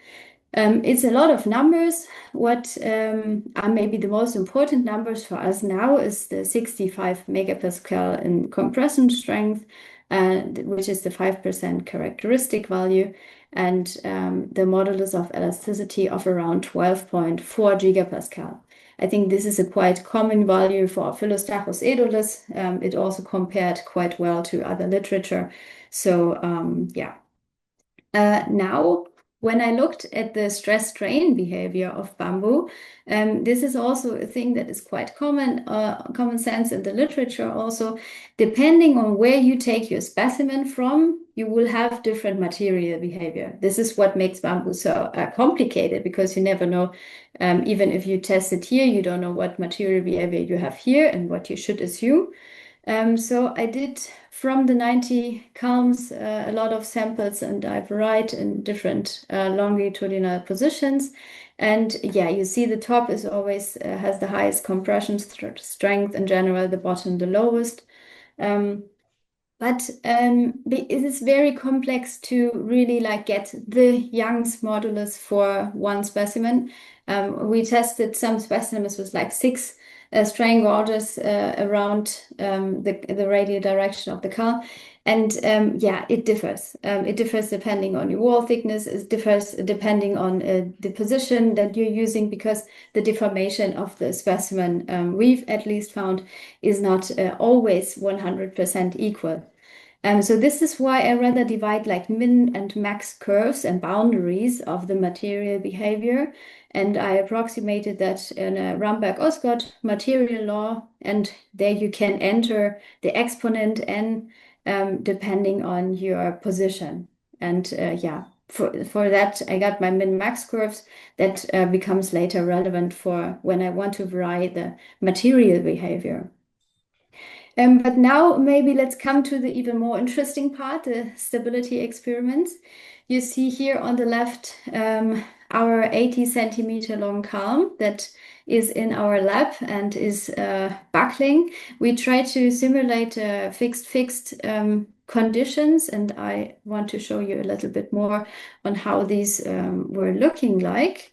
[SPEAKER 6] It's a lot of numbers. What are maybe the most important numbers for us now is the 65 megapascal in compression strength, which is the 5% characteristic value, and the modulus of elasticity of around 12.4 gigapascal. I think this is a quite common value for Philostachys edulis. It also compared quite well to other literature. So yeah. Now, when I looked at the stress strain behavior of bamboo, this is also a thing that is quite common sense in the literature also. Depending on where you take your specimen from, you will have different material behavior. This is what makes bamboo so complicated, because you never know, even if you test it here, you don't know what material behavior you have here and what you should assume. So I did, from the 90 calms, a lot of samples, and I varied in different longitudinal positions. And yeah, you see the top is always has the highest compression strength in general, the bottom the lowest. But it is very complex to really like get the Young's modulus for one specimen. We tested some specimens with like 6 strain gauges around the radial direction of the calm. And yeah, it differs. It differs depending on your wall thickness. It differs depending on the position that you're using, because the deformation of the specimen we've at least found is not always 100% equal. So this is why I rather divide like min and max curves and boundaries of the material behavior. And I approximated that in a Ramberg-Osgood material law. And there you can enter the exponent n depending on your position. And yeah, for that, I got my min-max curves that becomes later relevant for when I want to vary the material behavior. But now maybe let's come to the even more interesting part, the stability experiments. You see here on the left our 80 centimeter long calm that is in our lab and is buckling. We try to simulate fixed conditions, and I want to show you a little bit more on how these were looking like.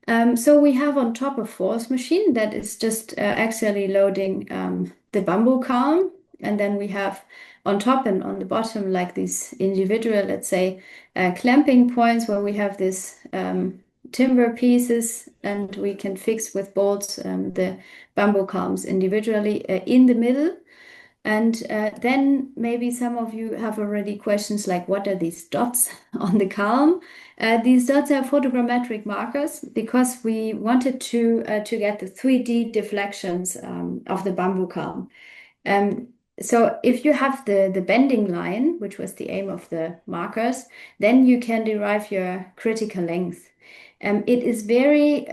[SPEAKER 6] So we have on top a force machine that is just axially loading the bamboo calm, and then we have on top and on the bottom like these individual, let's say, clamping points where we have this timber pieces, and we can fix with bolts the bamboo calms individually in the middle. And then maybe some of you have already questions like, what are these dots on the calm? These dots are photogrammetric markers because we wanted to get the 3D deflections of the bamboo calm. So if you have the bending line, which was the aim of the markers, then you can derive your critical length. It is very,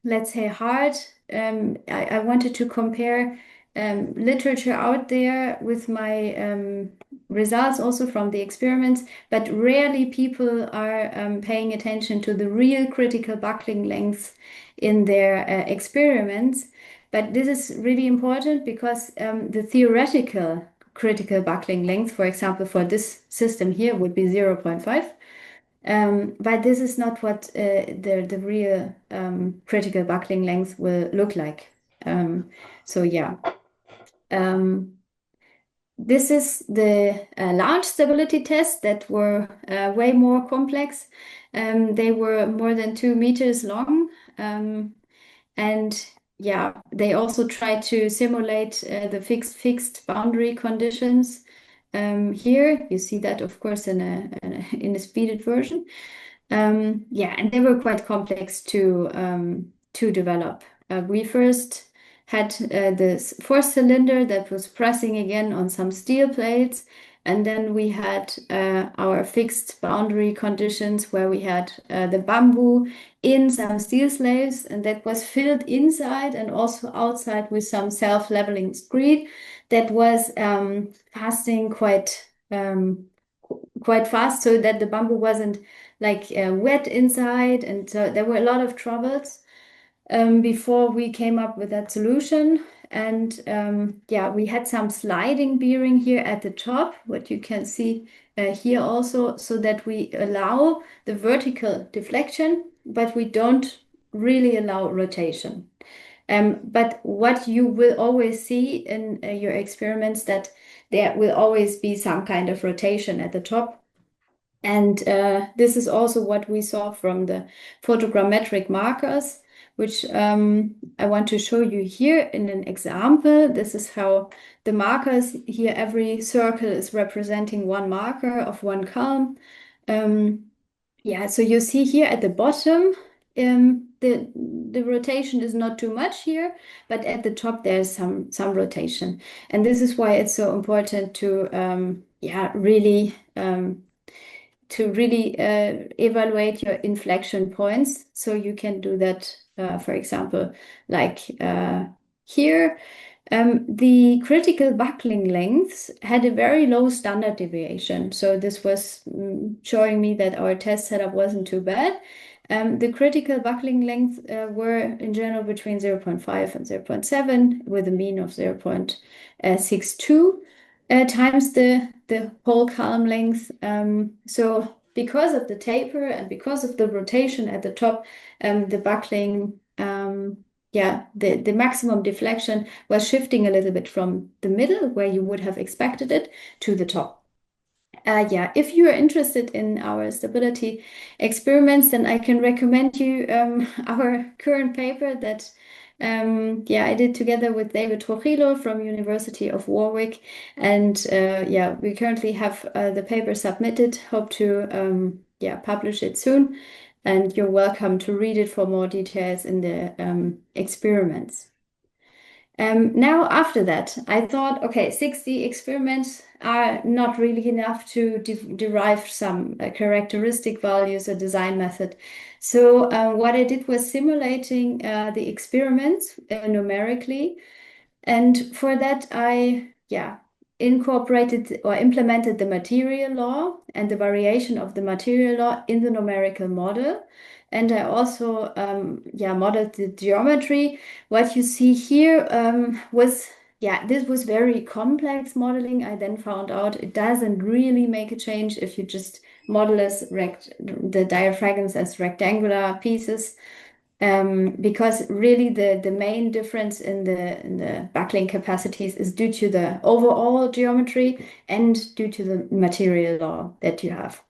[SPEAKER 6] let's say, hard. I wanted to compare literature out there with my results also from the experiments, but rarely people are paying attention to the real critical buckling lengths in their experiments. But this is really important because the theoretical critical buckling length, for example, for this system here would be 0.5. But this is not what the real critical buckling length will look like. So yeah. This is the large stability tests that were way more complex. They were more than 2 meters long. And yeah, they also tried to simulate the fixed boundary conditions. Here you see that, of course, in a speeded version. Yeah, and they were quite complex to develop. We first had this force cylinder that was pressing again on some steel plates. And then we had our fixed boundary conditions where we had the bamboo in some steel slaves, and that was filled inside and also outside with some self-leveling screed that was passing quite fast, so that the bamboo wasn't like wet inside, and so there were a lot of troubles before we came up with that solution. And yeah, we had some sliding bearing here at the top, what you can see here also, so that we allow the vertical deflection, but we don't really allow rotation. But what you will always see in your experiments, that there will always be some kind of rotation at the top. And this is also what we saw from the photogrammetric markers, which I want to show you here in an example. This is how the markers here, every circle is representing one marker of one column. Yeah, so you see here at the bottom, the rotation is not too much here, but at the top there's some rotation. And this is why it's so important to yeah, really evaluate your inflection points. So you can do that, for example, like here. The critical buckling lengths had a very low standard deviation. So this was showing me that our test setup wasn't too bad. The critical buckling lengths were in general between 0.5 and 0.7 with a mean of 0.62 times the whole column length. So because of the taper and because of the rotation at the top, the buckling, yeah, the maximum deflection was shifting a little bit from the middle, where you would have expected it, to the top. Yeah, if you are interested in our stability experiments, then I can recommend you our current paper that yeah, I did together with David Trujillo from University of Warwick. And yeah, we currently have the paper submitted, hope to yeah, publish it soon. And you're welcome to read it for more details in the experiments. Now, after that, I thought, okay, 60 experiments are not really enough to derive some characteristic values or design method. So what I did was simulating the experiments numerically. And for that, I, yeah, incorporated or implemented the material law and the variation of the material law in the numerical model. And I also yeah, modeled the geometry. What you see here was, yeah, this was very complex modeling. I then found out it doesn't really make a change if you just model the diaphragms as rectangular pieces. Because really the main difference in the buckling capacities is due to the overall geometry and due to the material law that you have.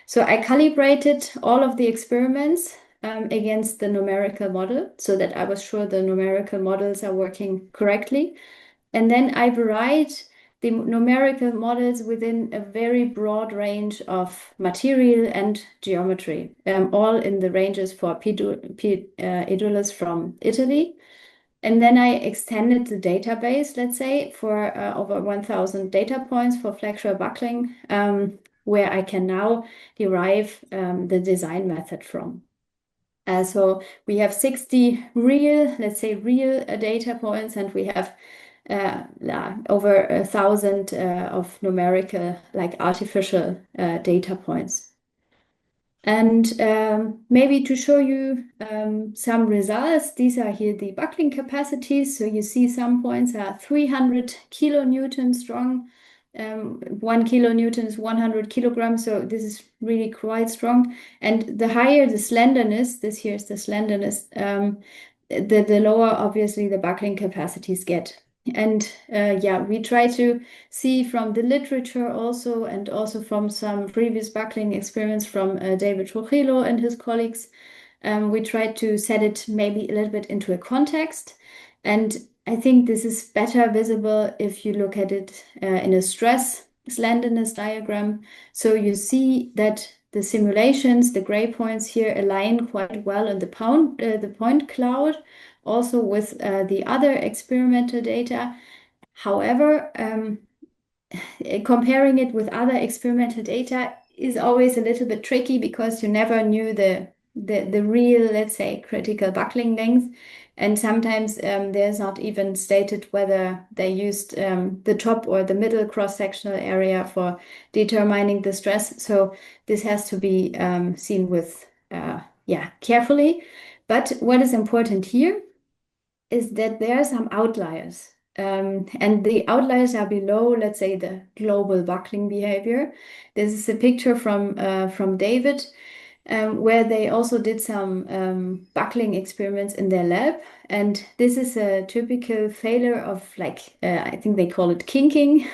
[SPEAKER 6] So I calibrated all of the experiments against the numerical model so that I was sure the numerical models are working correctly. And then I varied the numerical models within a very broad range of material and geometry, all in the ranges for Edulis from Italy. And then I extended the database, let's say, for over 1,000 data points for flexural buckling, where I can now derive the design method from. So we have 60 real, let's say, real data points, and we have over 1,000 of numerical, like artificial data points. And maybe to show you some results, these are here the buckling capacities. So you see some points are 300 kilonewton strong. 1 kilonewton is 100 kilograms, so this is really quite strong. And the higher the slenderness, this here is the slenderness, the lower obviously the buckling capacities get. And yeah, we try to see from the literature also, and also from some previous buckling experiments from David Trujillo and his colleagues. We try to set it maybe a little bit into a context. And I think this is better visible if you look at it in a stress slenderness diagram. So you see that the simulations, the gray points here, align quite well in the point cloud, also with the other experimental data. However, comparing it with other experimental data is always a little bit tricky because you never knew the real, let's say, critical buckling length. And sometimes there's not even stated whether they used the top or the middle cross-sectional area for determining the stress. So this has to be seen with, carefully. But what is important here is that there are some outliers. And the outliers are below, let's say, the global buckling behavior. This is a picture from David, where they also did some buckling experiments in their lab. And this is a typical failure of, like, I think they call it kinking,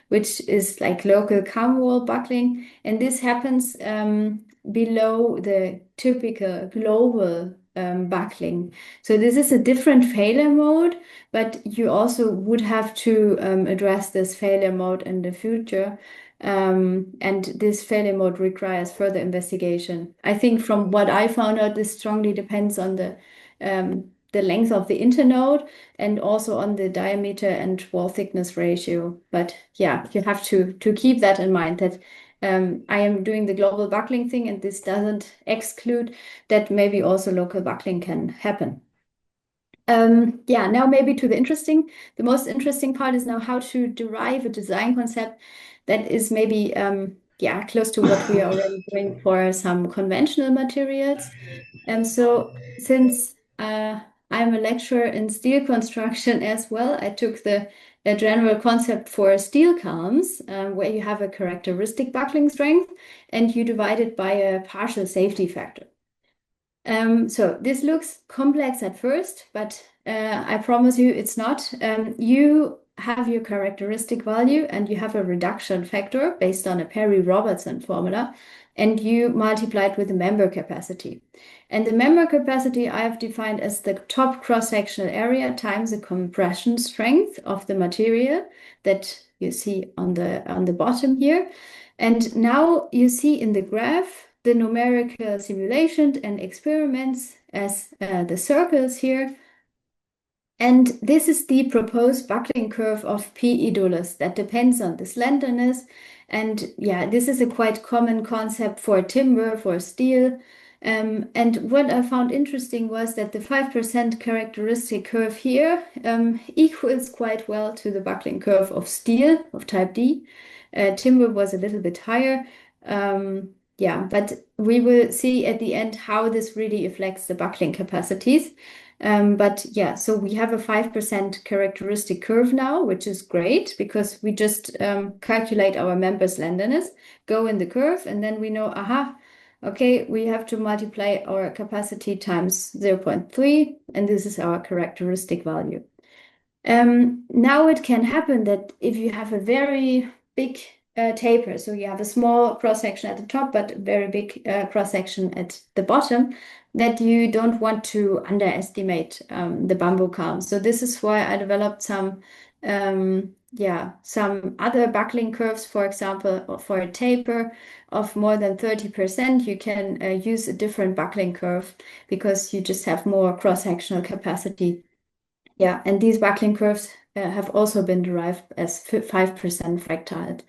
[SPEAKER 6] which is like local calm wall buckling. And this happens below the typical global buckling. So this is a different failure mode, but you also would have to address this failure mode in the future. And this failure mode requires further investigation. I think from what I found out, this strongly depends on the length of the internode and also on the diameter and wall thickness ratio. But yeah, you have to keep that in mind, that I am doing the global buckling thing, and this doesn't exclude that maybe also local buckling can happen. Now maybe to the most interesting part is now how to derive a design concept that is maybe close to what we are already doing for some conventional materials. And so since I'm a lecturer in steel construction as well, I took the general concept for steel columns, where you have a characteristic buckling strength and you divide it by a partial safety factor. So this looks complex at first, but I promise you it's not. You have your characteristic value and you have a reduction factor based on a Perry-Robertson formula, and you multiply it with the member capacity. And the member capacity I have defined as the top cross-sectional area times the compression strength of the material that you see on the bottom here. And now you see in the graph the numerical simulation and experiments as the circles here. And this is the proposed buckling curve of P edolus that depends on the slenderness. And yeah, this is a quite common concept for timber, for steel. And what I found interesting was that the 5% characteristic curve here equals quite well to the buckling curve of steel of type D. Timber was a little bit higher. But we will see at the end how this really affects the buckling capacities. So we have a 5% characteristic curve now, which is great because we just calculate our member slenderness, go in the curve, and then we know, okay, we have to multiply our capacity times 0.3, and this is our characteristic value. Now it can happen that if you have a very big taper, so you have a small cross-section at the top, but a very big cross-section at the bottom, that you don't want to underestimate the bamboo column. So this is why I developed some other buckling curves, for example, for a taper of more than 30%, you can use a different buckling curve because you just have more cross-sectional capacity. Yeah, and these buckling curves have also been derived as 5% fractaled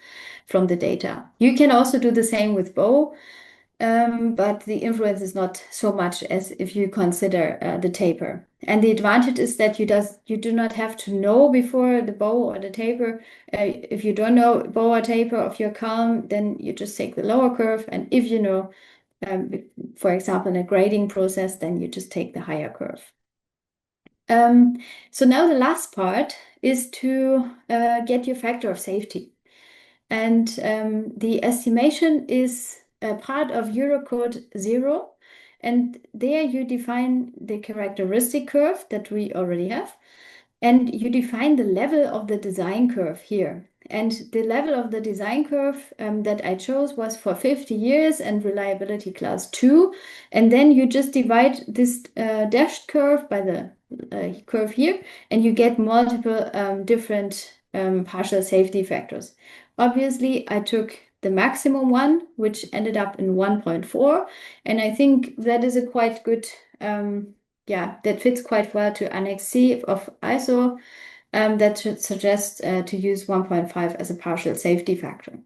[SPEAKER 6] from the data. You can also do the same with bow. but the influence is not so much as if you consider the taper. And the advantage is that you do not have to know before the bow or the taper. If you don't know bow or taper of your calm, then you just take the lower curve. And if you know, for example, in a grading process, then you just take the higher curve. So now the last part is to get your factor of safety. And the estimation is a part of Eurocode 0. And there you define the characteristic curve that we already have. And you define the level of the design curve here. And the level of the design curve that I chose was for 50 years and reliability class 2. And then you just divide this dashed curve by the curve here, and you get multiple different partial safety factors. Obviously, I took the maximum one, which ended up in 1.4. And I think that is a quite good, that fits quite well to Annex C of ISO. That should suggest to use 1.5 as a partial safety factor.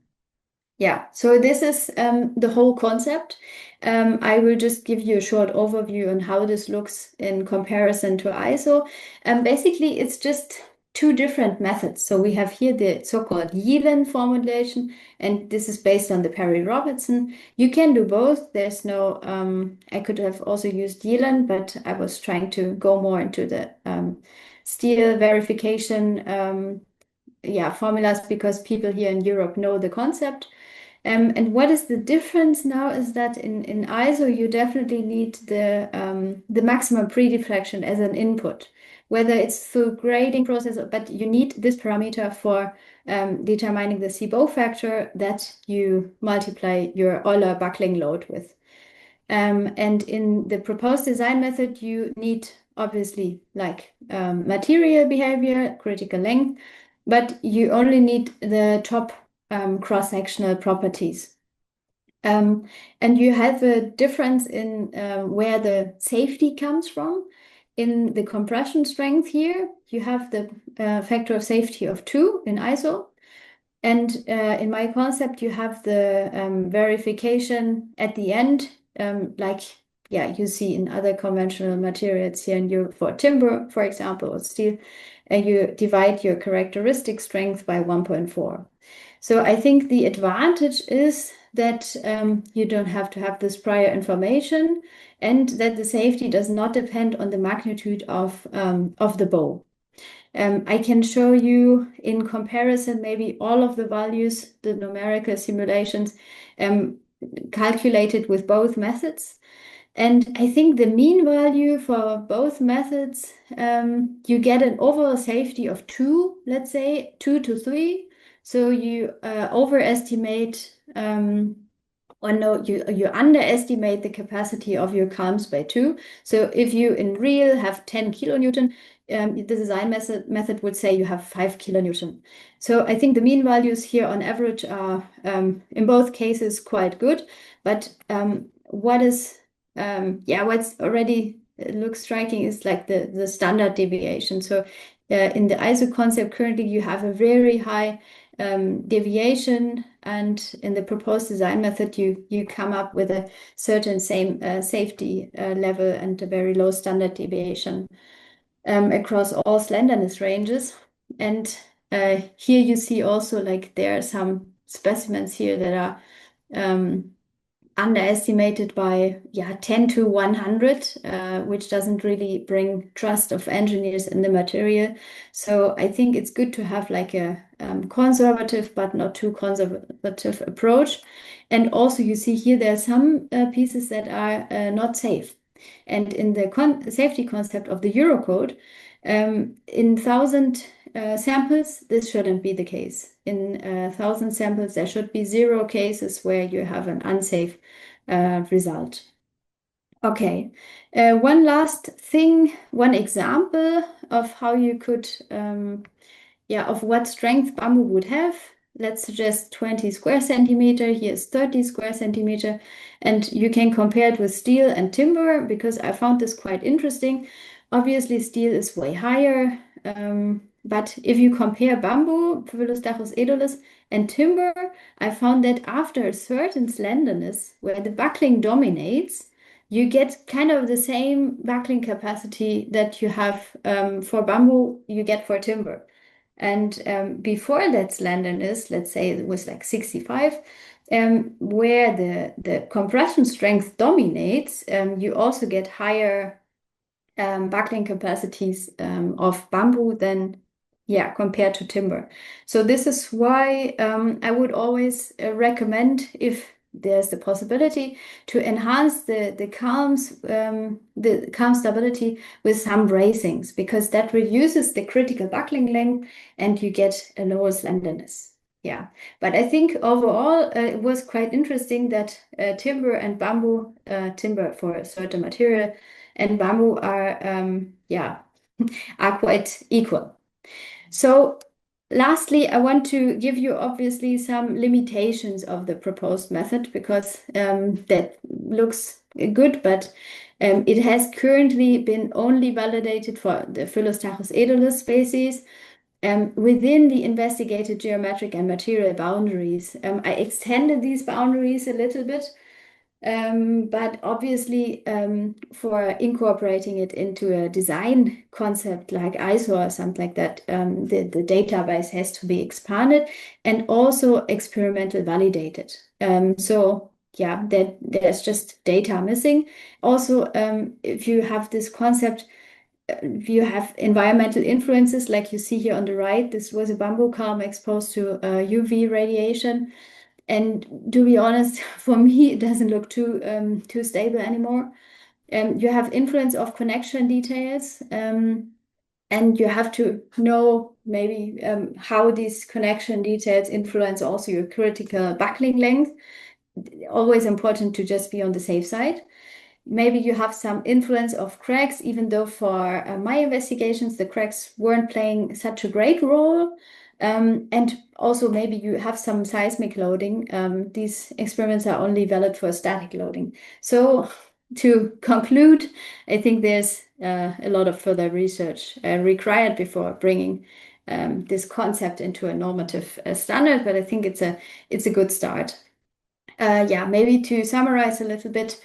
[SPEAKER 6] Yeah, so this is the whole concept. I will just give you a short overview on how this looks in comparison to ISO. Basically, it's just two different methods. So we have here the so-called Yeelan formulation, and this is based on the Perry-Robertson. You can do both. There's no, I could have also used Yeelan, but I was trying to go more into the steel verification formulas because people here in Europe know the concept. And what is the difference now is that in ISO, you definitely need the maximum pre-deflection as an input, whether it's through grading process, but you need this parameter for determining the C-bow factor that you multiply your Euler buckling load with. And in the proposed design method, you need obviously like material behavior, critical length, but you only need the top cross-sectional properties. And you have a difference in where the safety comes from. In the compression strength here, you have the factor of safety of 2 in ISO. And in my concept, you have the verification at the end, you see in other conventional materials here in Europe for timber, for example, or steel, and you divide your characteristic strength by 1.4. So I think the advantage is that you don't have to have this prior information and that the safety does not depend on the magnitude of the bow. I can show you in comparison maybe all of the values, the numerical simulations calculated with both methods. And I think the mean value for both methods, you get an overall safety of 2, let's say 2 to 3. So you overestimate, you underestimate the capacity of your calms by 2. So if you in real have 10 kilonewton, the design method would say you have 5 kilonewton. So I think the mean values here on average are in both cases quite good. But what's already looks striking is like the standard deviation. So in the ISO concept currently you have a very high deviation, and in the proposed design method you come up with a certain same safety level and a very low standard deviation across all slenderness ranges. And here you see also like there are some specimens here that are underestimated by 10 to 100, which doesn't really bring trust of engineers in the material. So I think it's good to have like a conservative but not too conservative approach. And also you see here there are some pieces that are not safe. And in the safety concept of the Eurocode, in 1,000 samples, this shouldn't be the case. In 1,000 samples, there should be 0 cases where you have an unsafe result. Okay, one last thing, one example of how you could, of what strength bamboo would have. Let's suggest 20 square centimeter, here's 30 square centimeter, and you can compare it with steel and timber because I found this quite interesting. Obviously, steel is way higher. But if you compare bamboo, Phyllostachys edulis, and timber, I found that after a certain slenderness, where the buckling dominates, you get kind of the same buckling capacity that you have for bamboo, you get for timber. And before that slenderness, let's say it was like 65, where the compression strength dominates, you also get higher buckling capacities of bamboo than, yeah, compared to timber. So this is why I would always recommend, if there's the possibility, to enhance the calm stability with some bracings, because that reduces the critical buckling length and you get a lower slenderness. Yeah, but I think overall it was quite interesting that timber and bamboo, timber for a certain material, and bamboo are are quite equal. So lastly, I want to give you obviously some limitations of the proposed method, because that looks good, but it has currently been only validated for the Phyllostachys edulis species. Within the investigated geometric and material boundaries. I extended these boundaries a little bit, but obviously for incorporating it into a design concept like ISO or something like that, the database has to be expanded and also experimental validated. So yeah, there's just data missing. Also, if you have this concept, if you have environmental influences, like you see here on the right, this was a bamboo culm exposed to UV radiation. And to be honest, for me, it doesn't look too stable anymore. You have influence of connection details, and you have to know maybe how these connection details influence also your critical buckling length. Always important to just be on the safe side. Maybe you have some influence of cracks, even though for my investigations, the cracks weren't playing such a great role. And also maybe you have some seismic loading. These experiments are only valid for static loading. So to conclude, I think there's a lot of further research required before bringing this concept into a normative standard, but I think it's a good start. Yeah, maybe to summarize a little bit,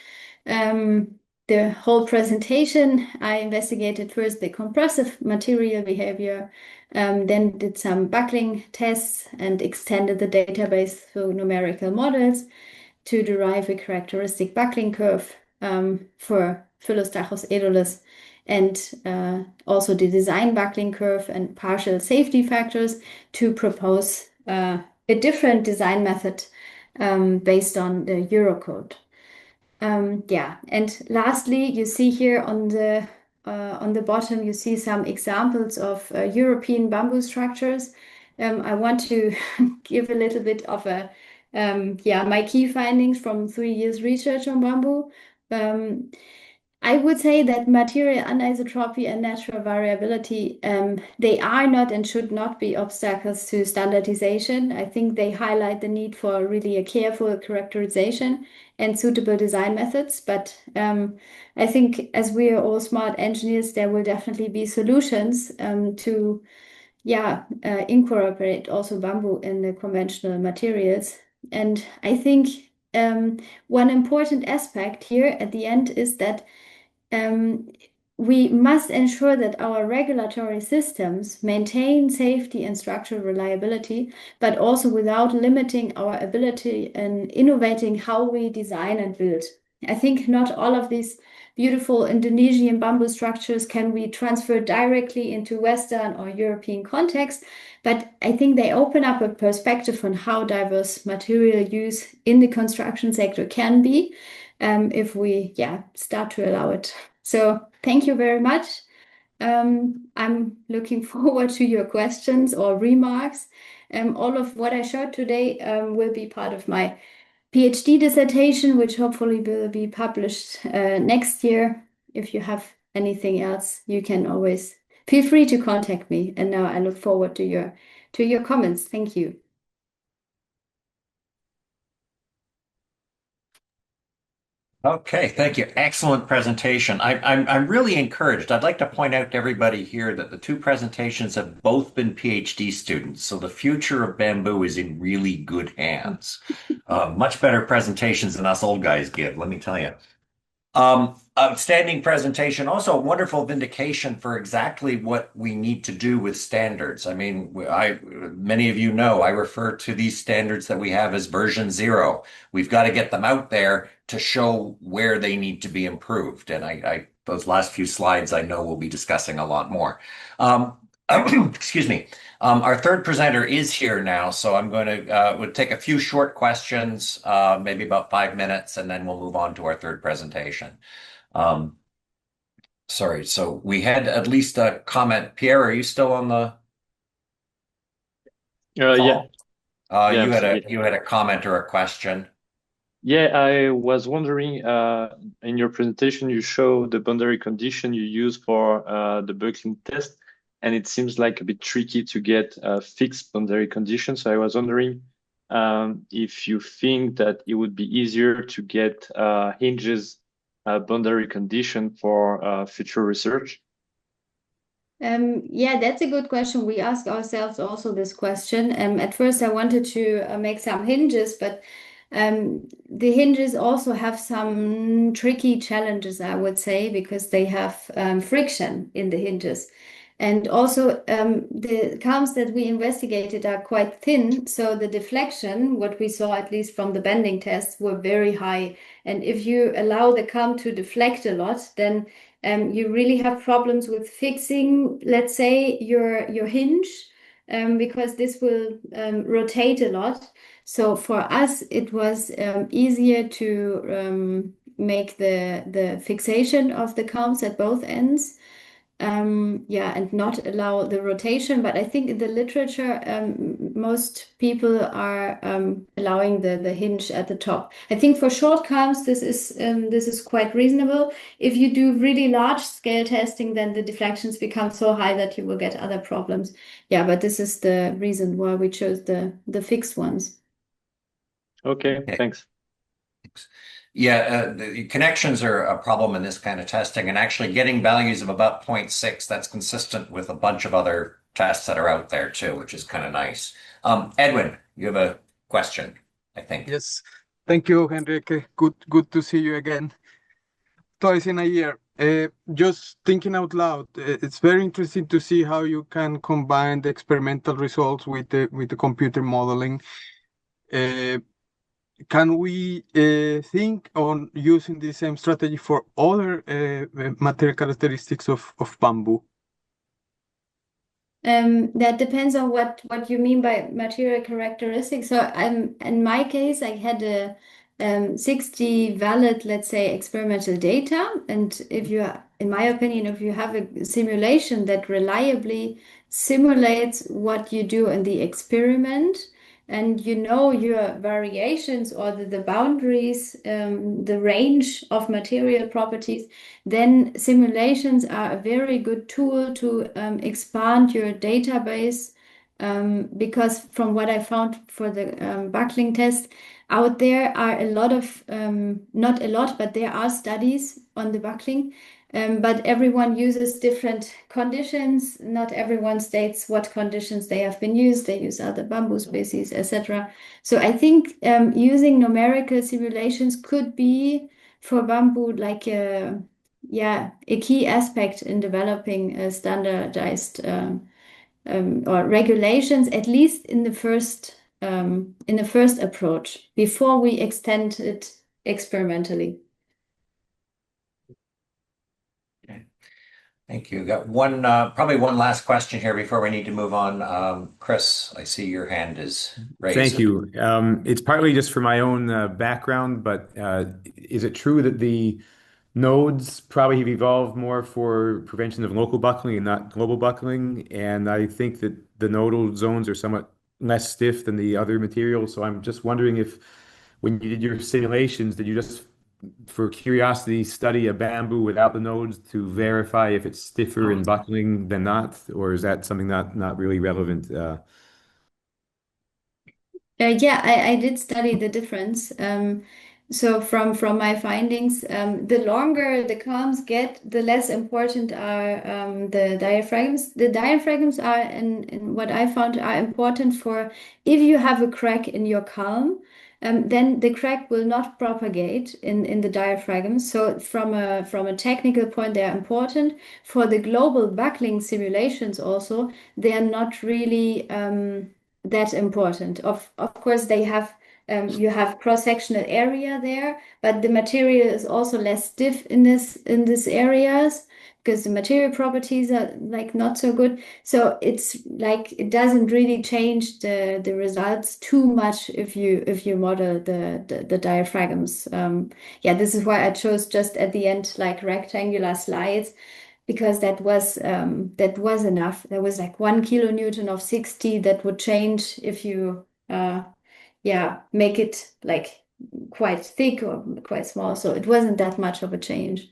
[SPEAKER 6] the whole presentation, I investigated first the compressive material behavior, then did some buckling tests and extended the database through numerical models to derive a characteristic buckling curve for Phyllostachys edulis, and also the design buckling curve and partial safety factors to propose a different design method based on the Eurocode. Yeah, and lastly, you see here on the bottom, you see some examples of European bamboo structures. I want to give a little bit of my key findings from 3 years research on bamboo. I would say that material anisotropy and natural variability, they are not and should not be obstacles to standardization. I think they highlight the need for really a careful characterization and suitable design methods. But I think as we are all smart engineers, there will definitely be solutions to incorporate also bamboo in the conventional materials. And I think one important aspect here at the end is that we must ensure that our regulatory systems maintain safety and structural reliability, but also without limiting our ability in innovating how we design and build. I think not all of these beautiful Indonesian bamboo structures can be transferred directly into Western or European context, but I think they open up a perspective on how diverse material use in the construction sector can be, if we start to allow it. So thank you very much. I'm looking forward to your questions or remarks. All of what I showed today will be part of my PhD dissertation, which hopefully will be published next year. If you have anything else, you can always feel free to contact me. And now I look forward to your comments. Thank you.
[SPEAKER 2] Okay, thank you. Excellent presentation. I'm really encouraged. I'd like to point out to everybody here that the two presentations have both been PhD students, so the future of bamboo is in really good hands. Much better presentations than us old guys give, let me tell you. Outstanding presentation. Also, a wonderful vindication for exactly what we need to do with standards. I mean, many of you know, I refer to these standards that we have as version 0. We've got to get them out there to show where they need to be improved. And those last few slides, I know we'll be discussing a lot more. Excuse me. Our third presenter is here now, so I'm going to we'll take a few short questions, maybe about 5 minutes, and then we'll move on to our third presentation. Sorry, so we had at least a comment. Pierre, are you still on the
[SPEAKER 3] Yeah.
[SPEAKER 2] You had a comment or a question.
[SPEAKER 3] Yeah, I was wondering, in your presentation, you show the boundary condition you use for the buckling test, and it seems like a bit tricky to get a fixed boundary condition. So I was wondering if you think that it would be easier to get hinges boundary condition for future research.
[SPEAKER 6] Yeah, that's a good question. We ask ourselves also this question. At first, I wanted to make some hinges, but the hinges also have some tricky challenges, I would say, because they have friction in the hinges. And also, the counts that we investigated are quite thin, so the deflection, what we saw at least from the bending tests, were very high. And if you allow the count to deflect a lot, then you really have problems with fixing, let's say, your hinge, because this will rotate a lot. So for us, it was easier to make the fixation of the counts at both ends. Yeah, and not allow the rotation. But I think in the literature, most people are allowing the hinge at the top. I think for short counts, this is quite reasonable. If you do really large scale testing, then the deflections become so high that you will get other problems. Yeah, but this is the reason why we chose the fixed ones.
[SPEAKER 3] Okay, thanks.
[SPEAKER 2] Yeah, the connections are a problem in this kind of testing, and actually getting values of about 0.6, that's consistent with a bunch of other tests that are out there too, which is kind of nice. Edwin, you have a question, I think.
[SPEAKER 1] Yes, thank you, Enrique. Good to see you again. Twice in a year. Just thinking out loud, it's very interesting to see how you can combine the experimental results with the computer modeling. Can we think on using the same strategy for other material characteristics of bamboo?
[SPEAKER 6] That depends on what you mean by material characteristics. So in my case, I had a 60 valid, let's say, experimental data. And if you, in my opinion, if you have a simulation that reliably simulates what you do in the experiment, and you know your variations or the boundaries, the range of material properties, then simulations are a very good tool to expand your database. Because from what I found for the buckling test, out there are a lot of, not a lot, but there are studies on the buckling. But everyone uses different conditions. Not everyone states what conditions they have been used. They use other bamboo species, etc. So I think using numerical simulations could be for bamboo like a key aspect in developing a standardized or regulations, at least in the first approach, before we extend it experimentally.
[SPEAKER 2] Thank you. Got one, probably one last question here before we need to move on. Chris, I see your hand is raised.
[SPEAKER 5] Thank you. It's partly just for my own background, but is it true that the nodes probably have evolved more for prevention of local buckling and not global buckling? And I think that the nodal zones are somewhat less stiff than the other materials. So I'm just wondering if when you did your simulations, did you just for curiosity, study a bamboo without the nodes to verify if it's stiffer in buckling than not, or is that something not really relevant?
[SPEAKER 6] Yeah, I did study the difference. So from my findings, the longer the columns get, the less important are the diaphragms. The diaphragms are, in what I found, are important for if you have a crack in your column, then the crack will not propagate in the diaphragm. So from a technical point, they are important. For the global buckling simulations also, they are not really that important. Of course, they have you have cross-sectional area there, but the material is also less stiff in this areas because the material properties are like not so good. So it's like it doesn't really change the results too much if you model the diaphragms. Yeah, this is why I chose just at the end like rectangular slides because that was enough. There was like 1 kilonewton of 60 that would change if you yeah, make it like quite thick or quite small. So it wasn't that much of a change.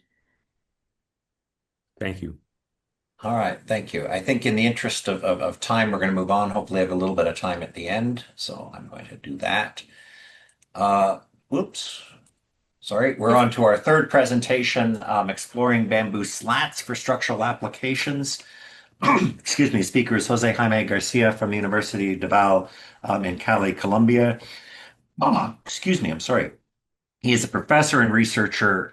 [SPEAKER 5] Thank you.
[SPEAKER 2] All right, thank you. I think in the interest of time, we're going to move on. Hopefully, I have a little bit of time at the end, so I'm going to do that. Whoops. Sorry, we're on to our third presentation, exploring bamboo slats for structural applications. Excuse me, speaker is Jose Jaime Garcia from the University of Davao in Cali, Colombia. Excuse me, I'm sorry. He is a professor and researcher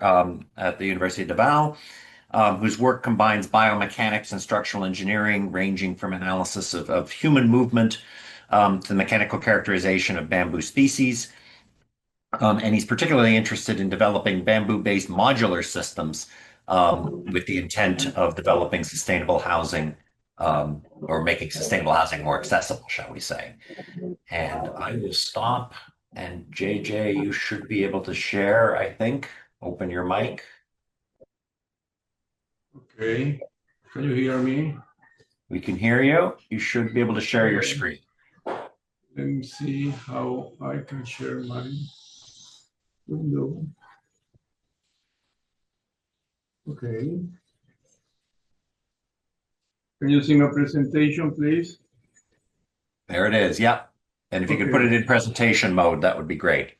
[SPEAKER 2] at the University of Davao, whose work combines biomechanics and structural engineering, ranging from analysis of human movement to the mechanical characterization of bamboo species. And he's particularly interested in developing bamboo-based modular systems with the intent of developing sustainable housing or making sustainable housing more accessible, shall we say. And I will stop. And JJ, you should be able to share, I think. Open your mic.
[SPEAKER 1] Okay. Can you hear me?
[SPEAKER 2] We can hear you. You should be able to share your screen.
[SPEAKER 1] Let me see how I can share my window. Okay. Can you see my presentation, please?
[SPEAKER 2] There it is. Yep. And if you could put it in presentation mode, that would be great.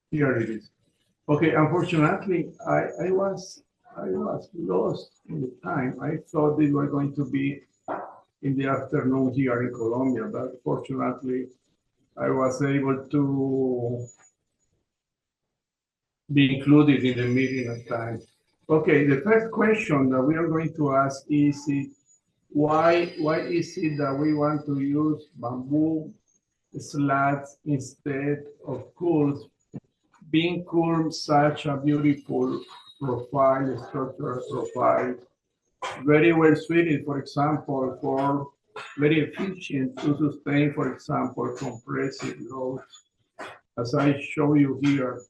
[SPEAKER 1] Here it is. Okay, unfortunately, I was lost in the time. I thought they were going to be in the afternoon here in Colombia, but fortunately, I was able to be included in the meeting at time. Okay, the first question that we are going to ask is why is it that we want to use bamboo slats instead of culms, being culms such a beautiful profile, structural profile, very well suited, for example, for very efficient to sustain, for example, compressive loads, as I show you here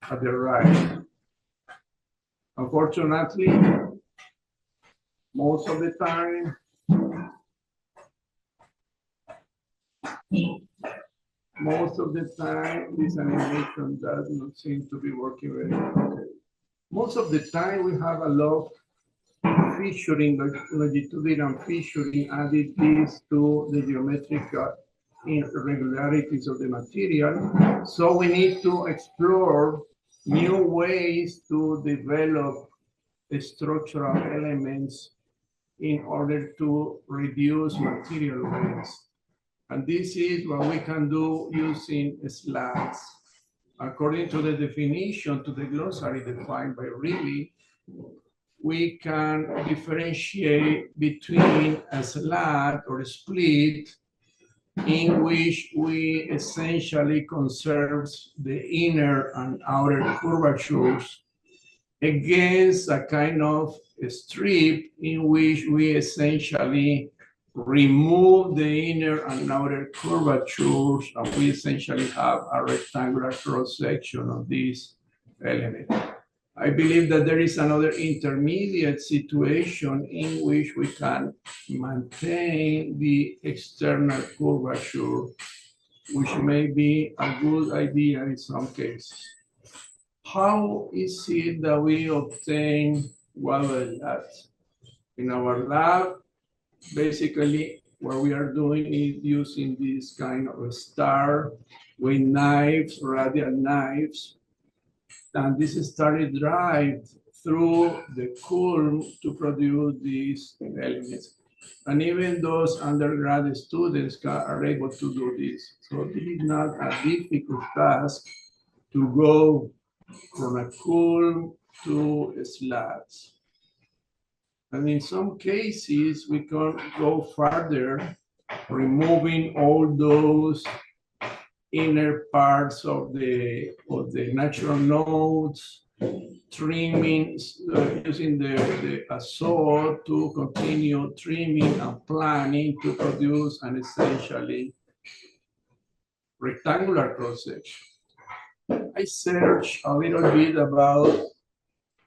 [SPEAKER 1] at the right. Unfortunately, most of the time, this animation does not seem to be working very well. Most of the time, we have a lot of featuring, longitudinal featuring, added this to the geometrical irregularities of the material. So we need to explore new ways to develop the structural elements in order to reduce material waste. And this is what we can do using slats. According to the definition, to the glossary defined by Riley, we can differentiate between a slat or a split in which we essentially conserve the inner and outer curvatures against a kind of a strip in which we essentially remove the inner and outer curvatures, and we essentially have a rectangular cross-section of this element. I believe that there is another intermediate situation in which we can maintain the external curvature, which may be a good idea in some cases. How is it that we obtain water slats? In our lab, basically,
[SPEAKER 7] what we are doing is using this kind of a star with knives, radial knives. And this started drive through the culm to produce these elements. And even those undergraduate students are able to do this. So this is not a difficult task to go from a culm to slats. And in some cases, we can go further, removing all those inner parts of the natural nodes, trimming, using the saw to continue trimming and planning to produce an essentially rectangular cross-section. I searched a little bit about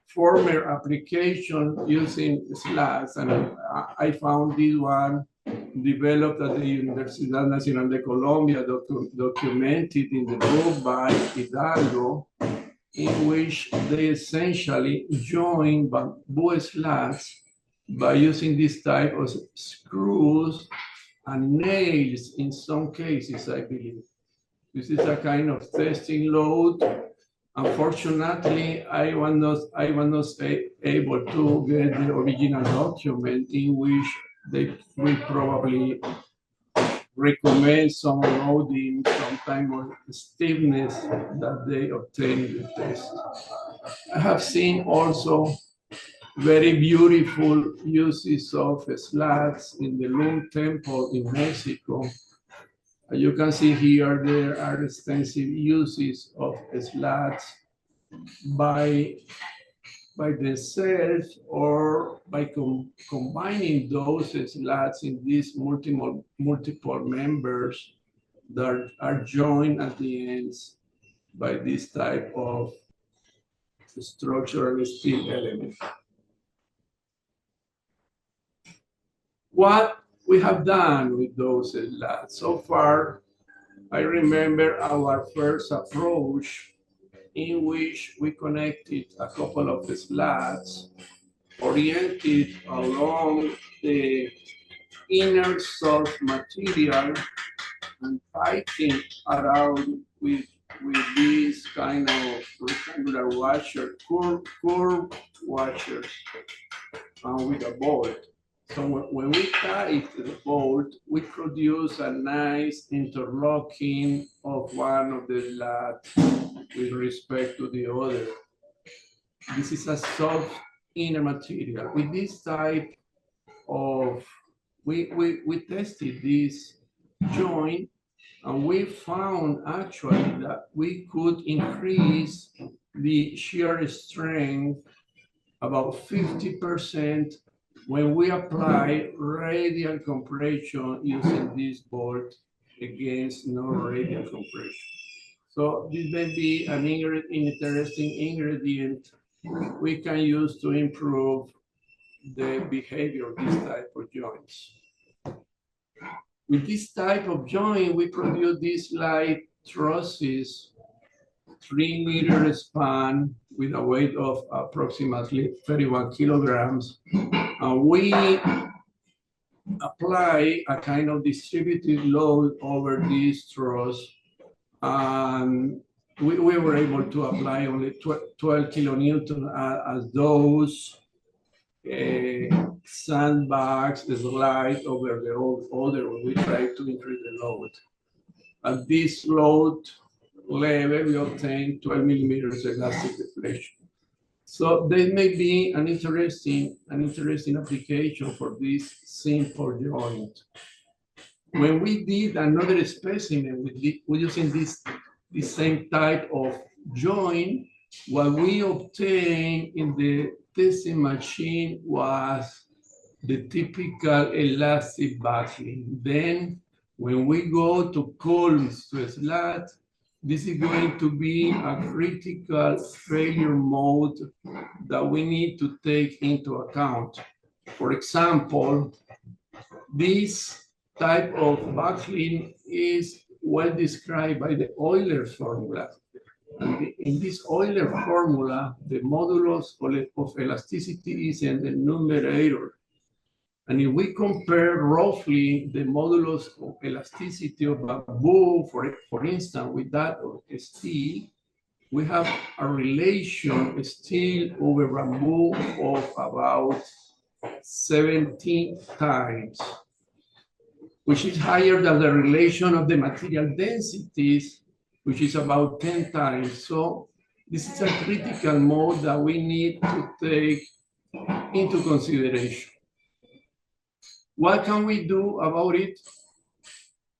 [SPEAKER 7] former application using slats, and I found this one developed at the Universidad Nacional de Colombia, documented in the book by Hidalgo, in which they essentially join bamboo slats by using this type of screws and nails in some cases, I believe. This is a kind of testing load. Unfortunately, I was not able to get the original document in which they will probably recommend some loading, some kind of stiffness that they obtain in the test. I have seen also very beautiful uses of slats in the Lum Temple in Mexico. You can see here there are extensive uses of slats by themselves or by combining those slats in these multiple members that are joined at the ends by this type of structural steel element. What we have done with those slats so far, I remember our first approach in which we connected a couple of slats oriented along the inner source material and piping around with these kind of rectangular washer, curved washers, with a bolt. So when we tight the bolt, we produce a nice interlocking of one of the slats with respect to the other. This is a soft inner material. With this type of, we tested this joint, and we found actually that we could increase the shear strength about 50% when we apply radial compression using this bolt against non-radial compression. So this may be an interesting ingredient we can use to improve the behavior of this type of joints. With this type of joint, we produce these light trusses, 3-meter span with a weight of approximately 31 kilograms. And we apply a kind of distributed load over this truss. And we were able to apply only 12 kilonewton as those sandbags, the slide over the other when we try to increase the load. At this load level, we obtain 12 millimeters elastic deflection. So there may be an interesting application for this simple joint. When we did another specimen with using this same type of joint, what we obtained in the testing machine was the typical elastic buckling. Then when we go to columns to a slat, this is going to be a critical failure mode that we need to take into account. For example, this type of buckling is well described by the Euler formula. And in this Euler formula, the modulus of elasticity is in the numerator. And if we compare roughly the modulus of elasticity of bamboo, for instance, with that of steel, we have a relation steel over bamboo of about 17 times, which is higher than the relation of the material densities, which is about 10 times. So this is a critical mode that we need to take into consideration. What can we do about it?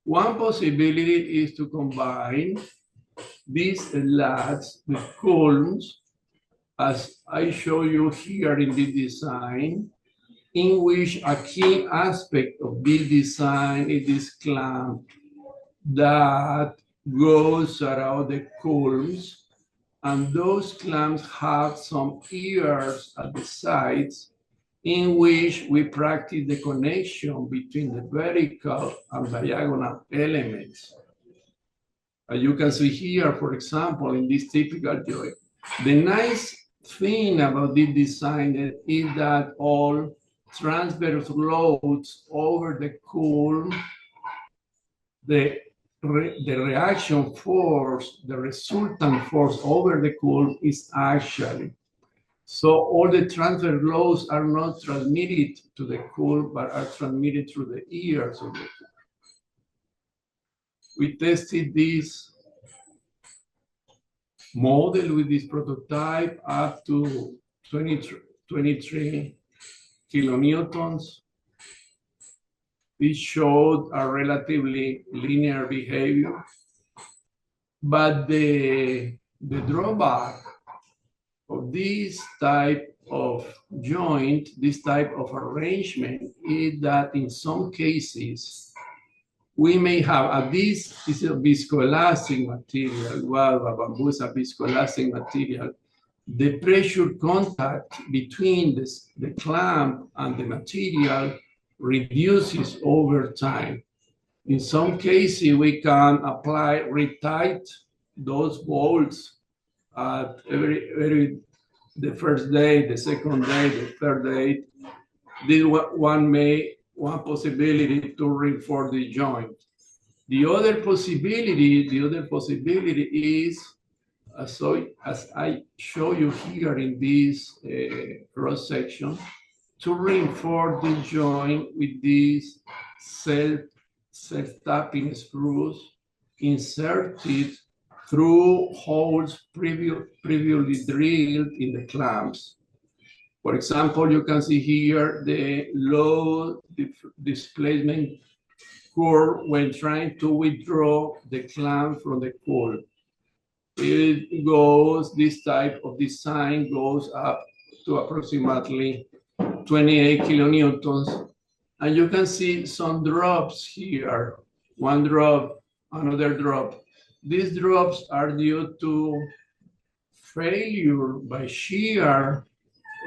[SPEAKER 7] One possibility is to combine these slats with columns, as I show you here in the design, in which a key aspect of this design is this clamp that goes around the columns, and those clamps have some ears at the sides in which we practice the connection between the vertical and diagonal elements. As you can see here, for example, in this typical joint. The nice thing about this design is that all transverse loads over the column, the reaction force, the resultant force over the column is actually. So all the transfer loads are not transmitted to the column, but are transmitted through the ears of the column. We tested this model with this prototype up to 23 kilonewtons. This showed a relatively linear behavior, but the drawback of this type of joint, this type of arrangement, is that in some cases, we may have, this is a viscoelastic material, well, bamboo is a viscoelastic material. The pressure contact between the clamp and the material reduces over time. In some cases, we can apply, retight those bolts at the first day, the second day, the third day. This one possibility to reinforce the joint. The other possibility is, as I show you here in this cross section, to reinforce the joint with these self-tapping screws inserted through holes previously drilled in the clamps. For example, you can see here the low displacement curve when trying to withdraw the clamp from the column. It goes, this type of design goes up to approximately 28 kilonewtons. And you can see some drops here, one drop, another drop. These drops are due to failure by shear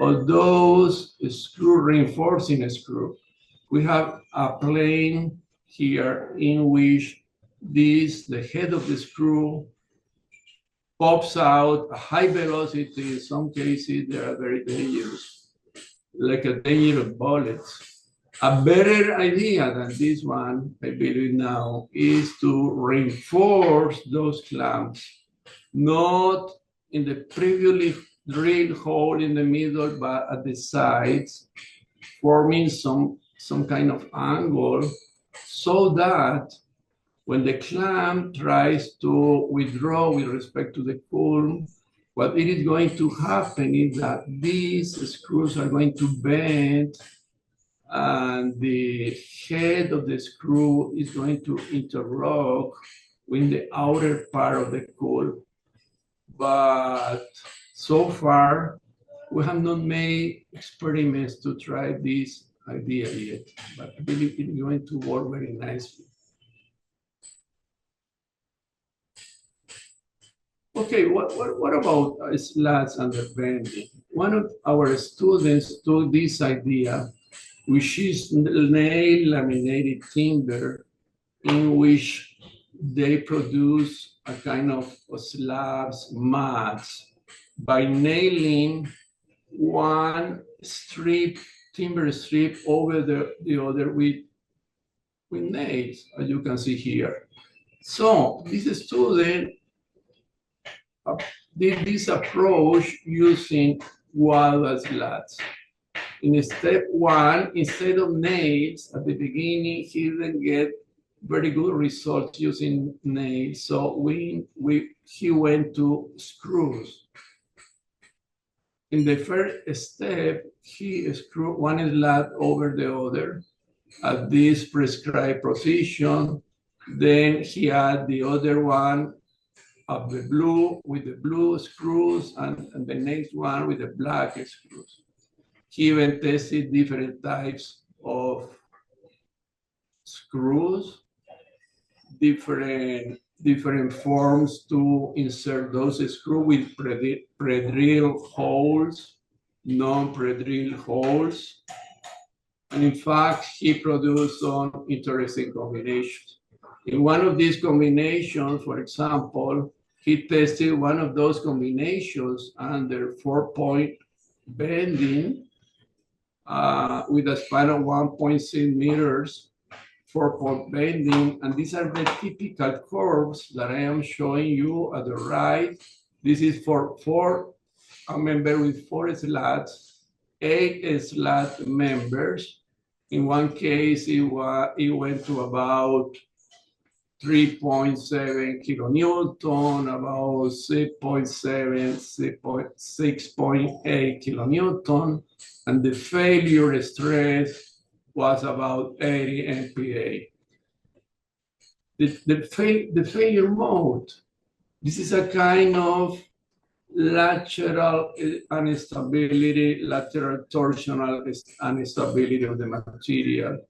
[SPEAKER 7] of those screw reinforcing screw. We have a plane here in which the head of the screw pops out at high velocity. In some cases, they are very dangerous, like a dangerous bullets. A better idea than this one, I believe now, is to reinforce those clamps, not in the previously drilled hole in the middle, but at the sides, forming some kind of angle, so that when the clamp tries to withdraw with respect to the column, what it is going to happen is that these screws are going to bend, and the head of the screw is going to interlock with the outer part of the column. But so far, we have not made experiments to try this idea yet, but I believe it's going to work very nicely. Okay, what about slats under bending? One of our students took this idea, which is nail laminated timber, in which they produce a kind of slabs mats by nailing one strip timber strip over the other with nails, as you can see here. So this student did this approach using wall slats. In step one, instead of nails at the beginning, he didn't get very good results using nails. So he went to screws. In the first step, he screwed one slat over the other at this prescribed position. Then he had the other one of the blue with the blue screws and the next one with the black screws. He even tested different types of screws, different forms to insert those screws with pre-drill holes, non-pre-drill holes. And in fact, he produced some interesting combinations. In one of these combinations, for example, he tested one of those combinations under 4-point bending with a span of 1.6 meters, 4-point bending. And these are the typical curves that I am showing you at the right. This is for a member with 4 slats, 8 slat members. In one case, it went to about 3.7 kilonewton, about 6.7, 6.8 kilonewton, and the failure stress was about 80 MPa. The failure mode, this is a kind of lateral instability, lateral torsional instability of the material,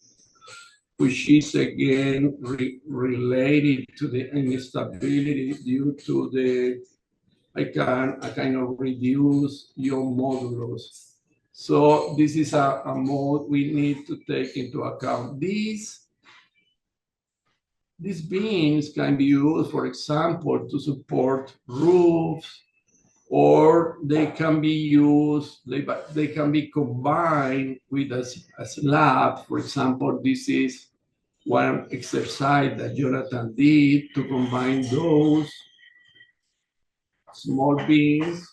[SPEAKER 7] which is again related to the instability due to the a kind of reduced ion modulus. So this is a mode we need to take into account. These beams can be used, for example, to support roofs, or they can be used, they can be combined with a slab. For example, this is one exercise that Jonathan did to combine those small beams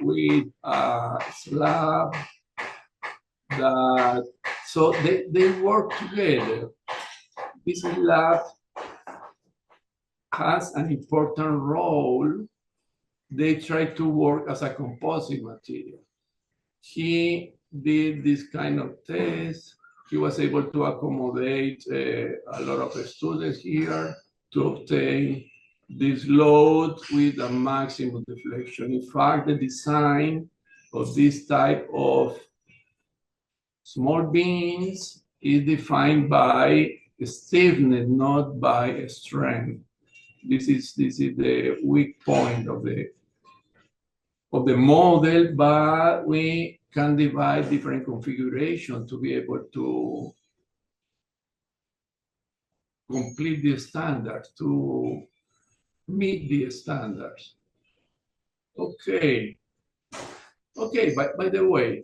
[SPEAKER 7] with a slab that, so they work together. This slab has an important role. They try to work as a composite material. He did this kind of test. He was able to accommodate a lot of students here to obtain this load with a maximum deflection. In fact, the design of this type of small beams is defined by stiffness, not by strength. This is the weak point of the model, but we can divide different configurations to be able to complete the standards, to meet the standards. Okay. By the way,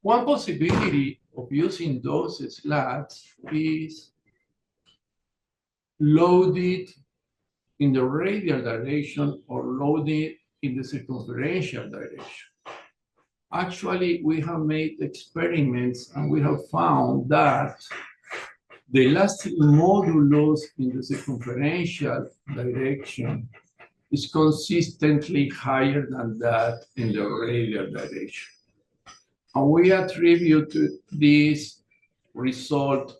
[SPEAKER 7] one possibility of using those slats is loaded in the radial direction or loaded in the circumferential direction. Actually, we have made experiments and we have found that the elastic modulus in the circumferential direction is consistently higher than that in the radial direction. And we attribute this result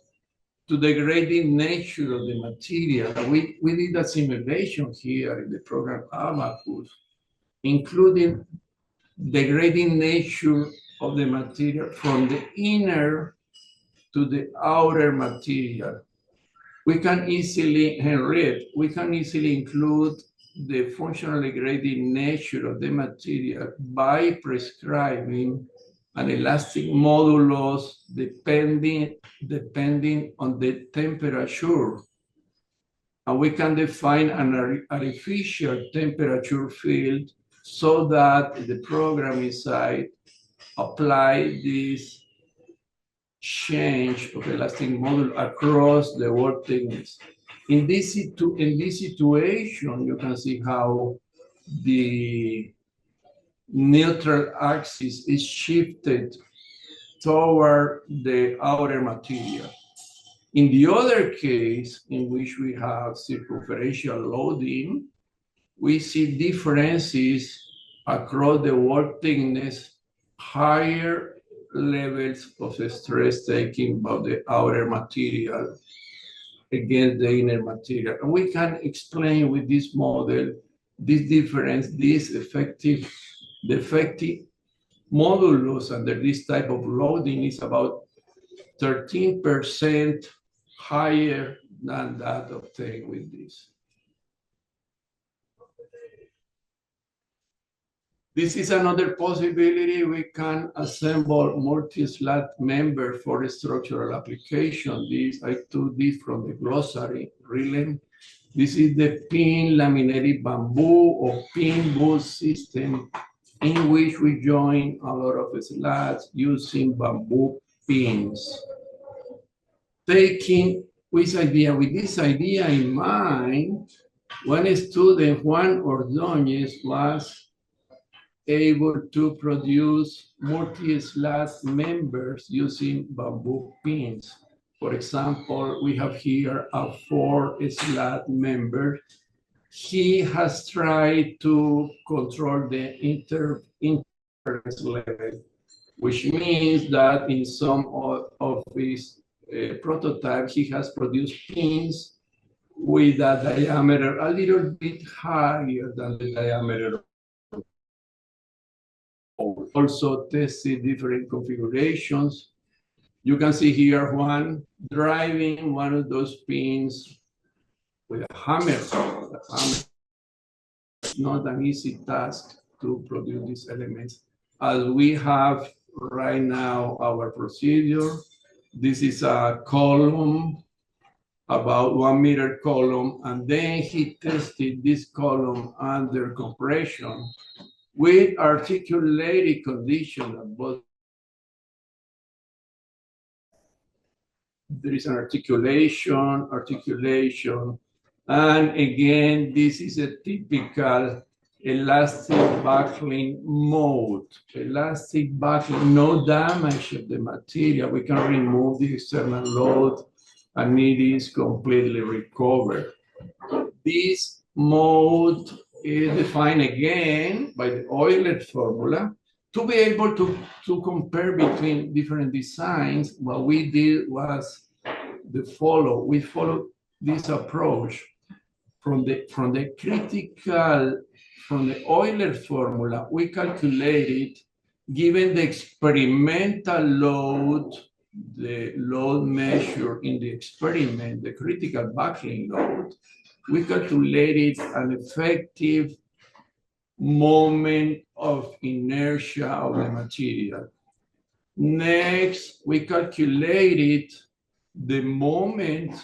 [SPEAKER 7] to the grading nature of the material. We did a simulation here in the program Abacus, including the grading nature of the material from the inner to the outer material. We can easily, Henriette, we can easily include the functionally grading nature of the material by prescribing an elastic modulus depending on the temperature. And we can define an artificial temperature field so that the program inside apply this change of elastic module across the wall thickness. In this situation, you can see how the neutral axis is shifted toward the outer material. In the other case, in which we have circumferential loading, we see differences across the wall thickness, higher levels of stress taking by the outer material against the inner material. And we can explain with this model this difference, the effective modulus under this type of loading is about 13% higher than that obtained with this. This is another possibility. We can assemble multi-slat member for a structural application. I took this from the glossary, really. This is the pin laminated bamboo or pin boot system in which we join a lot of slats using bamboo pins. Taking with this idea in mind, one student, Juan Ordóñez, was able to produce multi-slat members using bamboo pins. For example, we have here a 4-slat member. He has tried to control the interference level, which means that in some of his prototypes, he has produced pins with a diameter a little bit higher than the diameter. Also tested different configurations. You can see here one driving one of those pins with a hammer. It's not an easy task to produce these elements. As we have right now our procedure, this is a column, about 1 meter column, and then he tested this column under compression with articulated condition at both. There is an articulation, and again, this is a typical elastic buckling mode. Elastic buckling, no damage of the material. We can remove the external load and it is completely recovered. This mode is defined again by the Euler formula. To be able to compare between different designs, what we did was we followed this approach from the Euler formula. We calculated, given the experimental load, the load measured in the experiment, the critical buckling load, we calculated an effective moment of inertia of the material. Next, we calculated the moment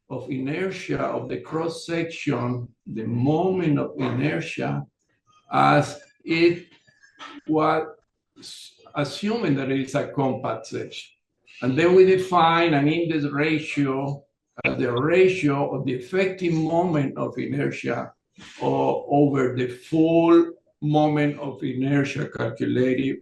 [SPEAKER 7] of inertia of the cross section, the moment of inertia, as it was assuming that it is a compact section. And then we define an index ratio as the ratio of the effective moment of inertia over the full moment of inertia calculated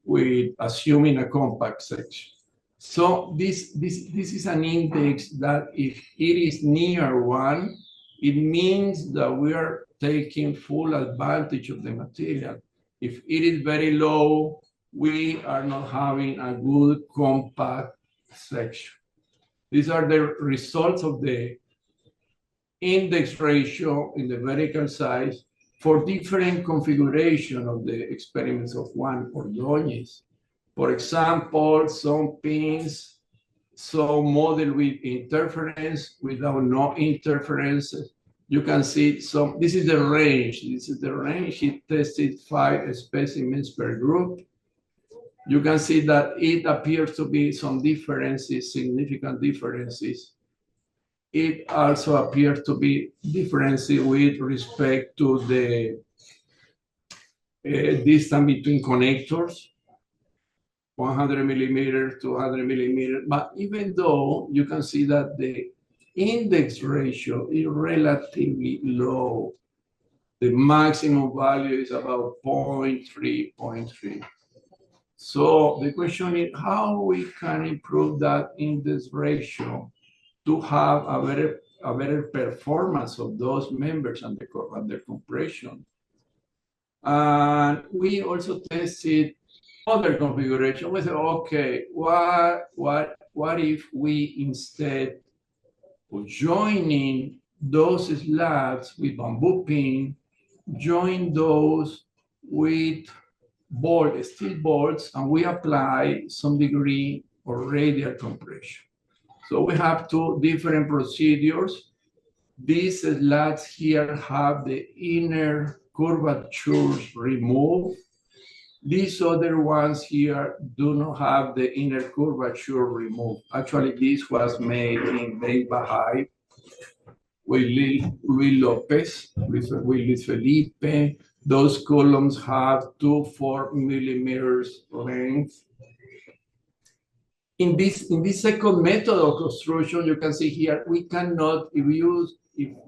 [SPEAKER 7] with assuming a compact section. So this is an index that if it is near 1, it means that we are taking full advantage of the material. If it is very low, we are not having a good compact section. These are the results of the index ratio in the vertical size for different configuration of the experiments of Juan Ordóñez. For example, some pins, some model with interference, without no interference. You can see some, this is the range. This is the range. He tested 5 specimens per group. You can see that it appears to be some differences, significant differences. It also appears to be differences with respect to the distance between connectors. 100 millimeters, 200 millimeters. But even though you can see that the index ratio is relatively low, the maximum value is about 0.3, 0.3. So the question is how we can improve that index ratio to have a better performance of those members under compression. And we also tested other configuration. We said, okay, what if we, instead of joining those slats with bamboo pin, join those with steel bolts, and we apply some degree of radial compression. So we have two different procedures. These slats here have the inner curvatures removed. These other ones here do not have the inner curvature removed. Actually, this was made in Bay Baha'i with Luis Lopez, with Luis Felipe. Those columns have 2-4 millimeters length. In this second method of construction, you can see here, we cannot, if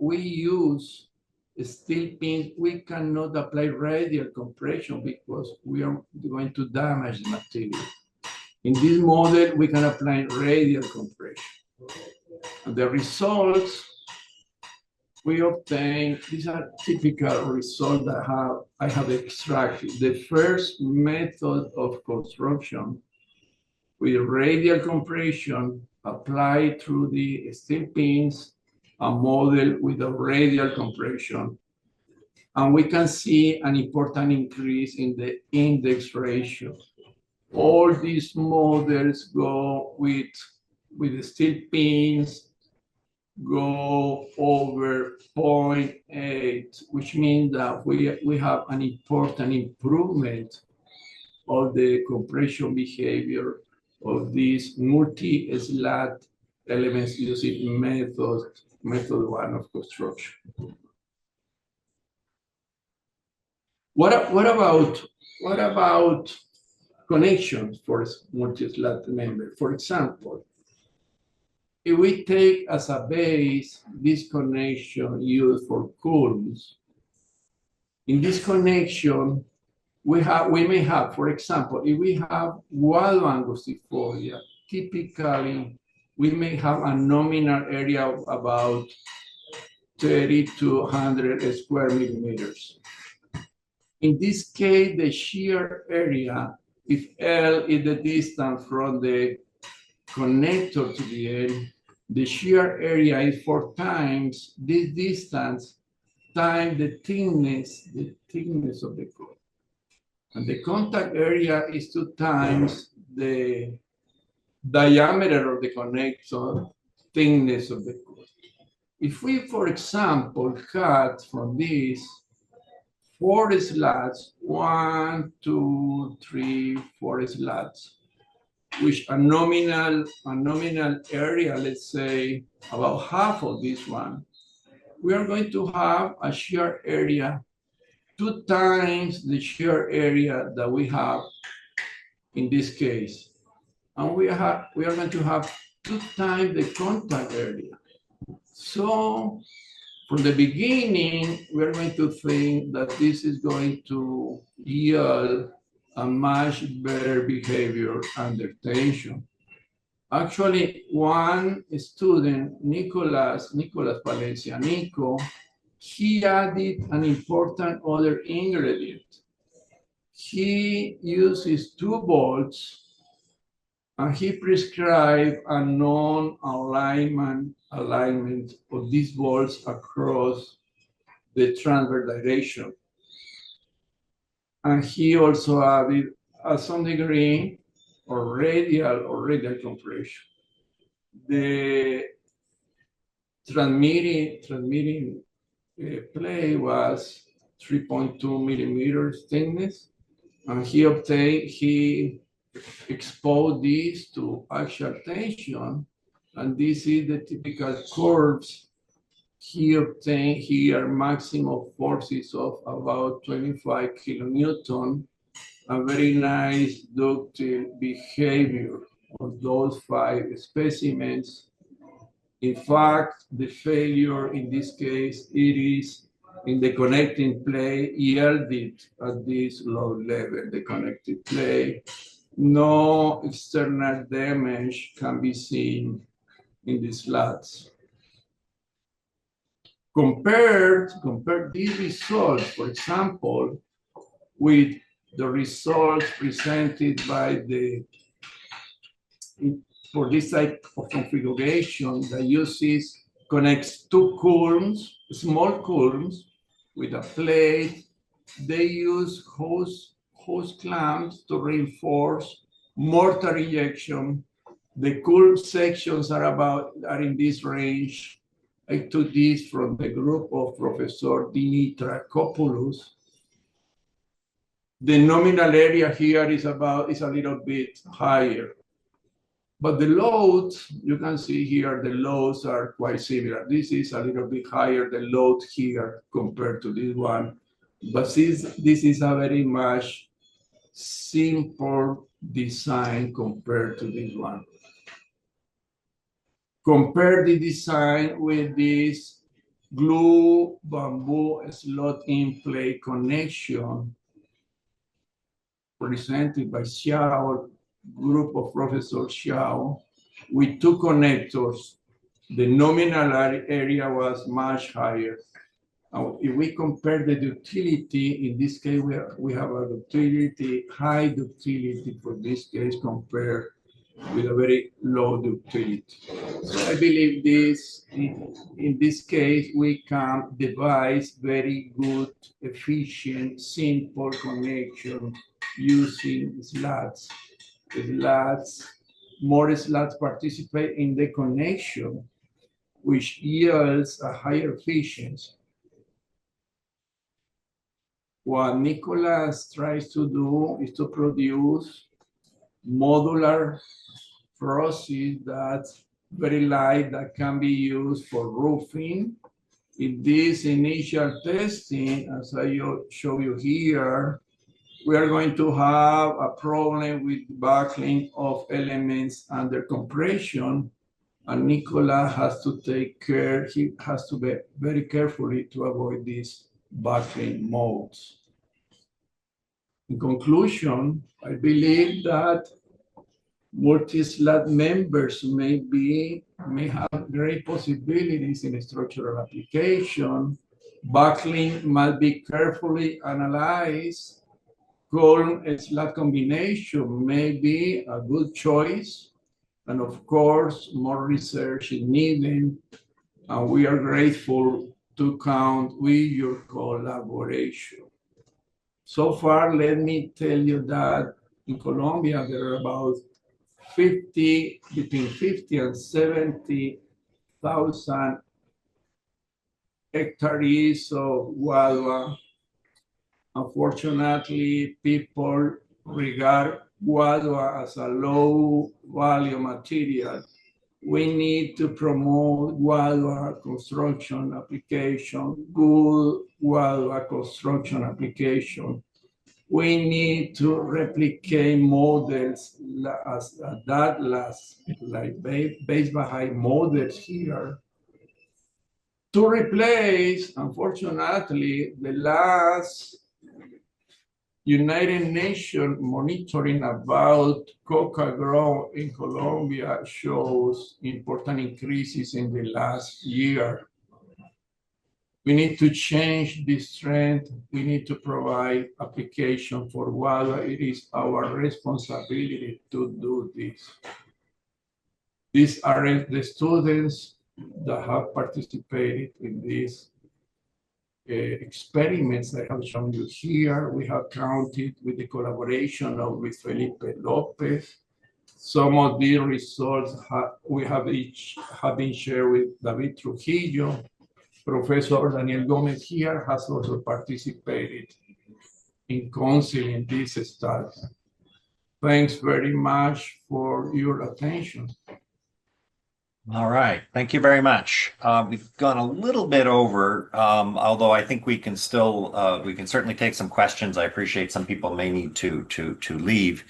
[SPEAKER 7] we use steel pins, we cannot apply radial compression because we are going to damage the material. In this model, we can apply radial compression. And the results we obtain, these are typical results that I have extracted. The first method of construction with radial compression applied through the steel pins, a model with a radial compression. And we can see an important increase in the index ratio. All these models go with the steel pins, go over 0.8, which means that we have an important improvement of the compression behavior of these multi-slat elements using method 1 of construction. What about connections for multi-slat member? For example, if we take as a base this connection used for columns, in this connection, we may have, for example, if we have wall angustifolia, typically we may have a nominal area of about 30 to 100 square millimeters. In this case, the shear area, if L is the distance from the connector to the end, the shear area is 4 times this distance times the thickness of the core. And the contact area is 2 times the diameter of the connector, thickness of the core. If we, for example, cut from this 4 slats, 1, 2, 3, 4 slats, which a nominal area, let's say about half of this one, we are going to have a shear area 2 times the shear area that we have in this case. And we are going to have 2 times the contact area. So from the beginning, we're going to think that this is going to yield a much better behavior under tension. Actually, one student, Nicolas Valencia, Nico, he added an important other ingredient. He uses 2 bolts and he prescribed a non-alignment of these bolts across the transverse direction. And he also added some degree of radial compression. The transmitting plate was 3.2 millimeters thickness, and he exposed this to axial tension, and this is the typical curves. He obtained here maximum forces of about 25 kilonewton a very nice ductile behavior of those 5 specimens. In fact, the failure in this case, it is in the connecting plate yielded at this low level, the connected plate. No external damage can be seen in the slats. Compare these results, for example, with the results presented by for this type of configuration that connects 2 culms, small culms, with a plate. They use hose clamps to reinforce mortar injection. The culm sections are in this range. I took this from the group of Professor Dimitrakopoulos. The nominal area here is a little bit higher. But the loads, you can see here, the loads are quite similar. This is a little bit higher, the load here compared to this one. But this is a very much simple design compared to this one. Compare the design with this glue bamboo slot in plate connection presented by Xiao, group of Professor Xiao, with 2 connectors. The nominal area was much higher. If we compare the ductility, in this case, we have a ductility, high ductility for this case compared with a very low ductility. So I believe in this case, we can devise very good, efficient, simple connection using slats. More slats participate in the connection, which yields a higher efficiency. What Nicholas tries to do is to produce modular process that's very light, that can be used for roofing. In this initial testing, as I show you here, we are going to have a problem with buckling of elements under compression, and Nicola has to take care, he has to be very carefully to avoid these buckling modes. In conclusion, I believe that multi-slat members may have great possibilities in structural application. Buckling must be carefully analyzed. Column-slat combination may be a good choice, and of course, more research is needed, and we are grateful to count with your collaboration. So far, let me tell you that in Colombia, there are about between 50 and 70,000 hectares of guadua. Unfortunately, people regard guadua as a low value material. We need to promote guadua construction application, good guadua construction application. We need to replicate models like base Baha'i models here, to replace, unfortunately, the last United Nations monitoring about coca grow in Colombia shows important increases in the last year. We need to change this trend. We need to provide application for guadua. It is our responsibility to do this. These are the students that have participated in these experiments that I have shown you here. We have counted with the collaboration of Luis Felipe Lopez. Some of these results have been shared with David Trujillo. Professor Daniel Gomez here has also participated in counseling this study. Thanks very much for your attention.
[SPEAKER 2] All right. Thank you very much. We've gone a little bit over, although I think we can still we can certainly take some questions. I appreciate some people may need to leave.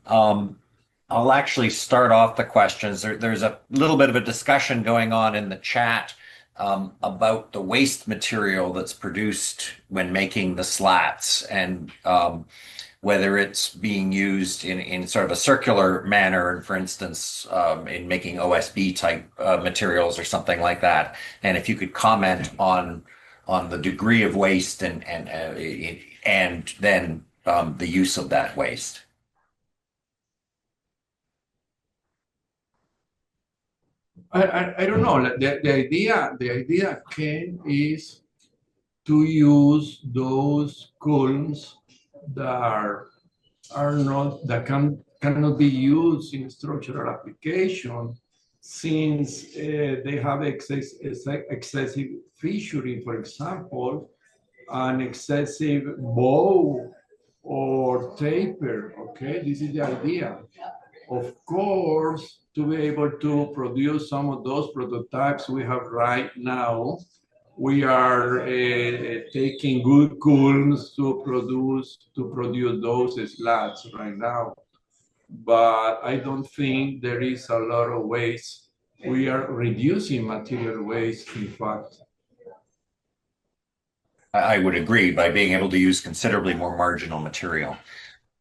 [SPEAKER 2] I'll actually start off the questions. There's a little bit of a discussion going on in the chat about the waste material that's produced when making the slats and whether it's being used in sort of a circular manner, and for instance, in making OSB type materials or something like that. And if you could comment on the degree of waste and then the use of that waste.
[SPEAKER 7] I don't know. The idea, Ken, is to use those columns that cannot be used in structural application since they have excessive fissuring, for example, an excessive bow or taper. Okay, this is the idea. Of course, to be able to produce some of those prototypes we have right now, we are taking good columns to produce those slats right now. But I don't think there is a lot of waste. We are reducing material waste, in fact.
[SPEAKER 2] I would agree by being able to use considerably more marginal material.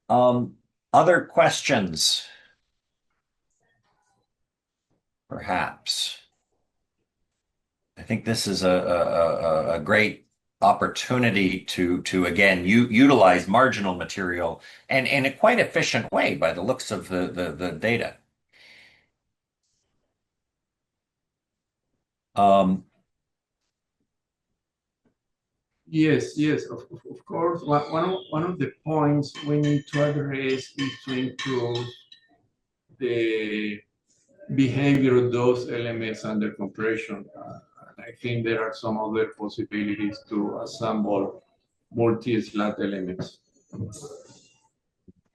[SPEAKER 2] Other questions? Perhaps. I think this is a great opportunity to again utilize marginal material and in a quite efficient way by the looks of the data.
[SPEAKER 7] Yes, of course. One of the points we need to address is to improve the behavior of those elements under compression. I think there are some other possibilities to assemble multi-slat elements.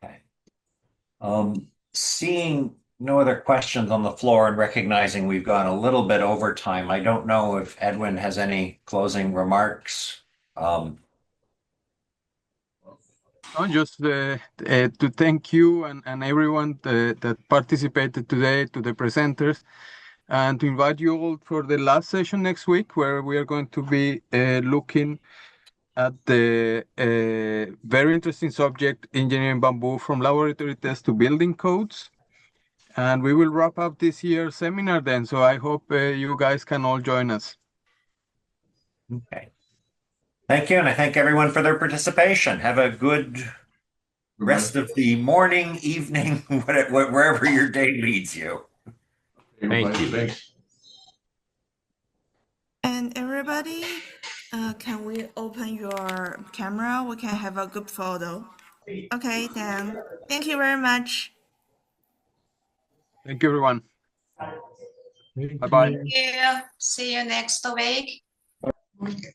[SPEAKER 2] Okay. Seeing no other questions on the floor and recognizing we've gone a little bit over time, I don't know if Edwin has any closing remarks.
[SPEAKER 1] Just to thank you and everyone that participated today, to the presenters, and to invite you all for the last session next week, where we are going to be looking at the very interesting subject, engineering bamboo from laboratory tests to building codes. And we will wrap up this year's seminar then. So I hope you guys can all join us.
[SPEAKER 2] Okay. Thank you, and I thank everyone for their participation. Have a good rest of the morning, evening, wherever your day leads you.
[SPEAKER 5] Thank you.
[SPEAKER 7] Thanks.
[SPEAKER 8] And everybody, can we open your camera? We can have a good photo. Okay, then. Thank you very much.
[SPEAKER 1] Thank you, everyone. Bye-bye.
[SPEAKER 9] Thank you. See you next week.
[SPEAKER 10] Okay.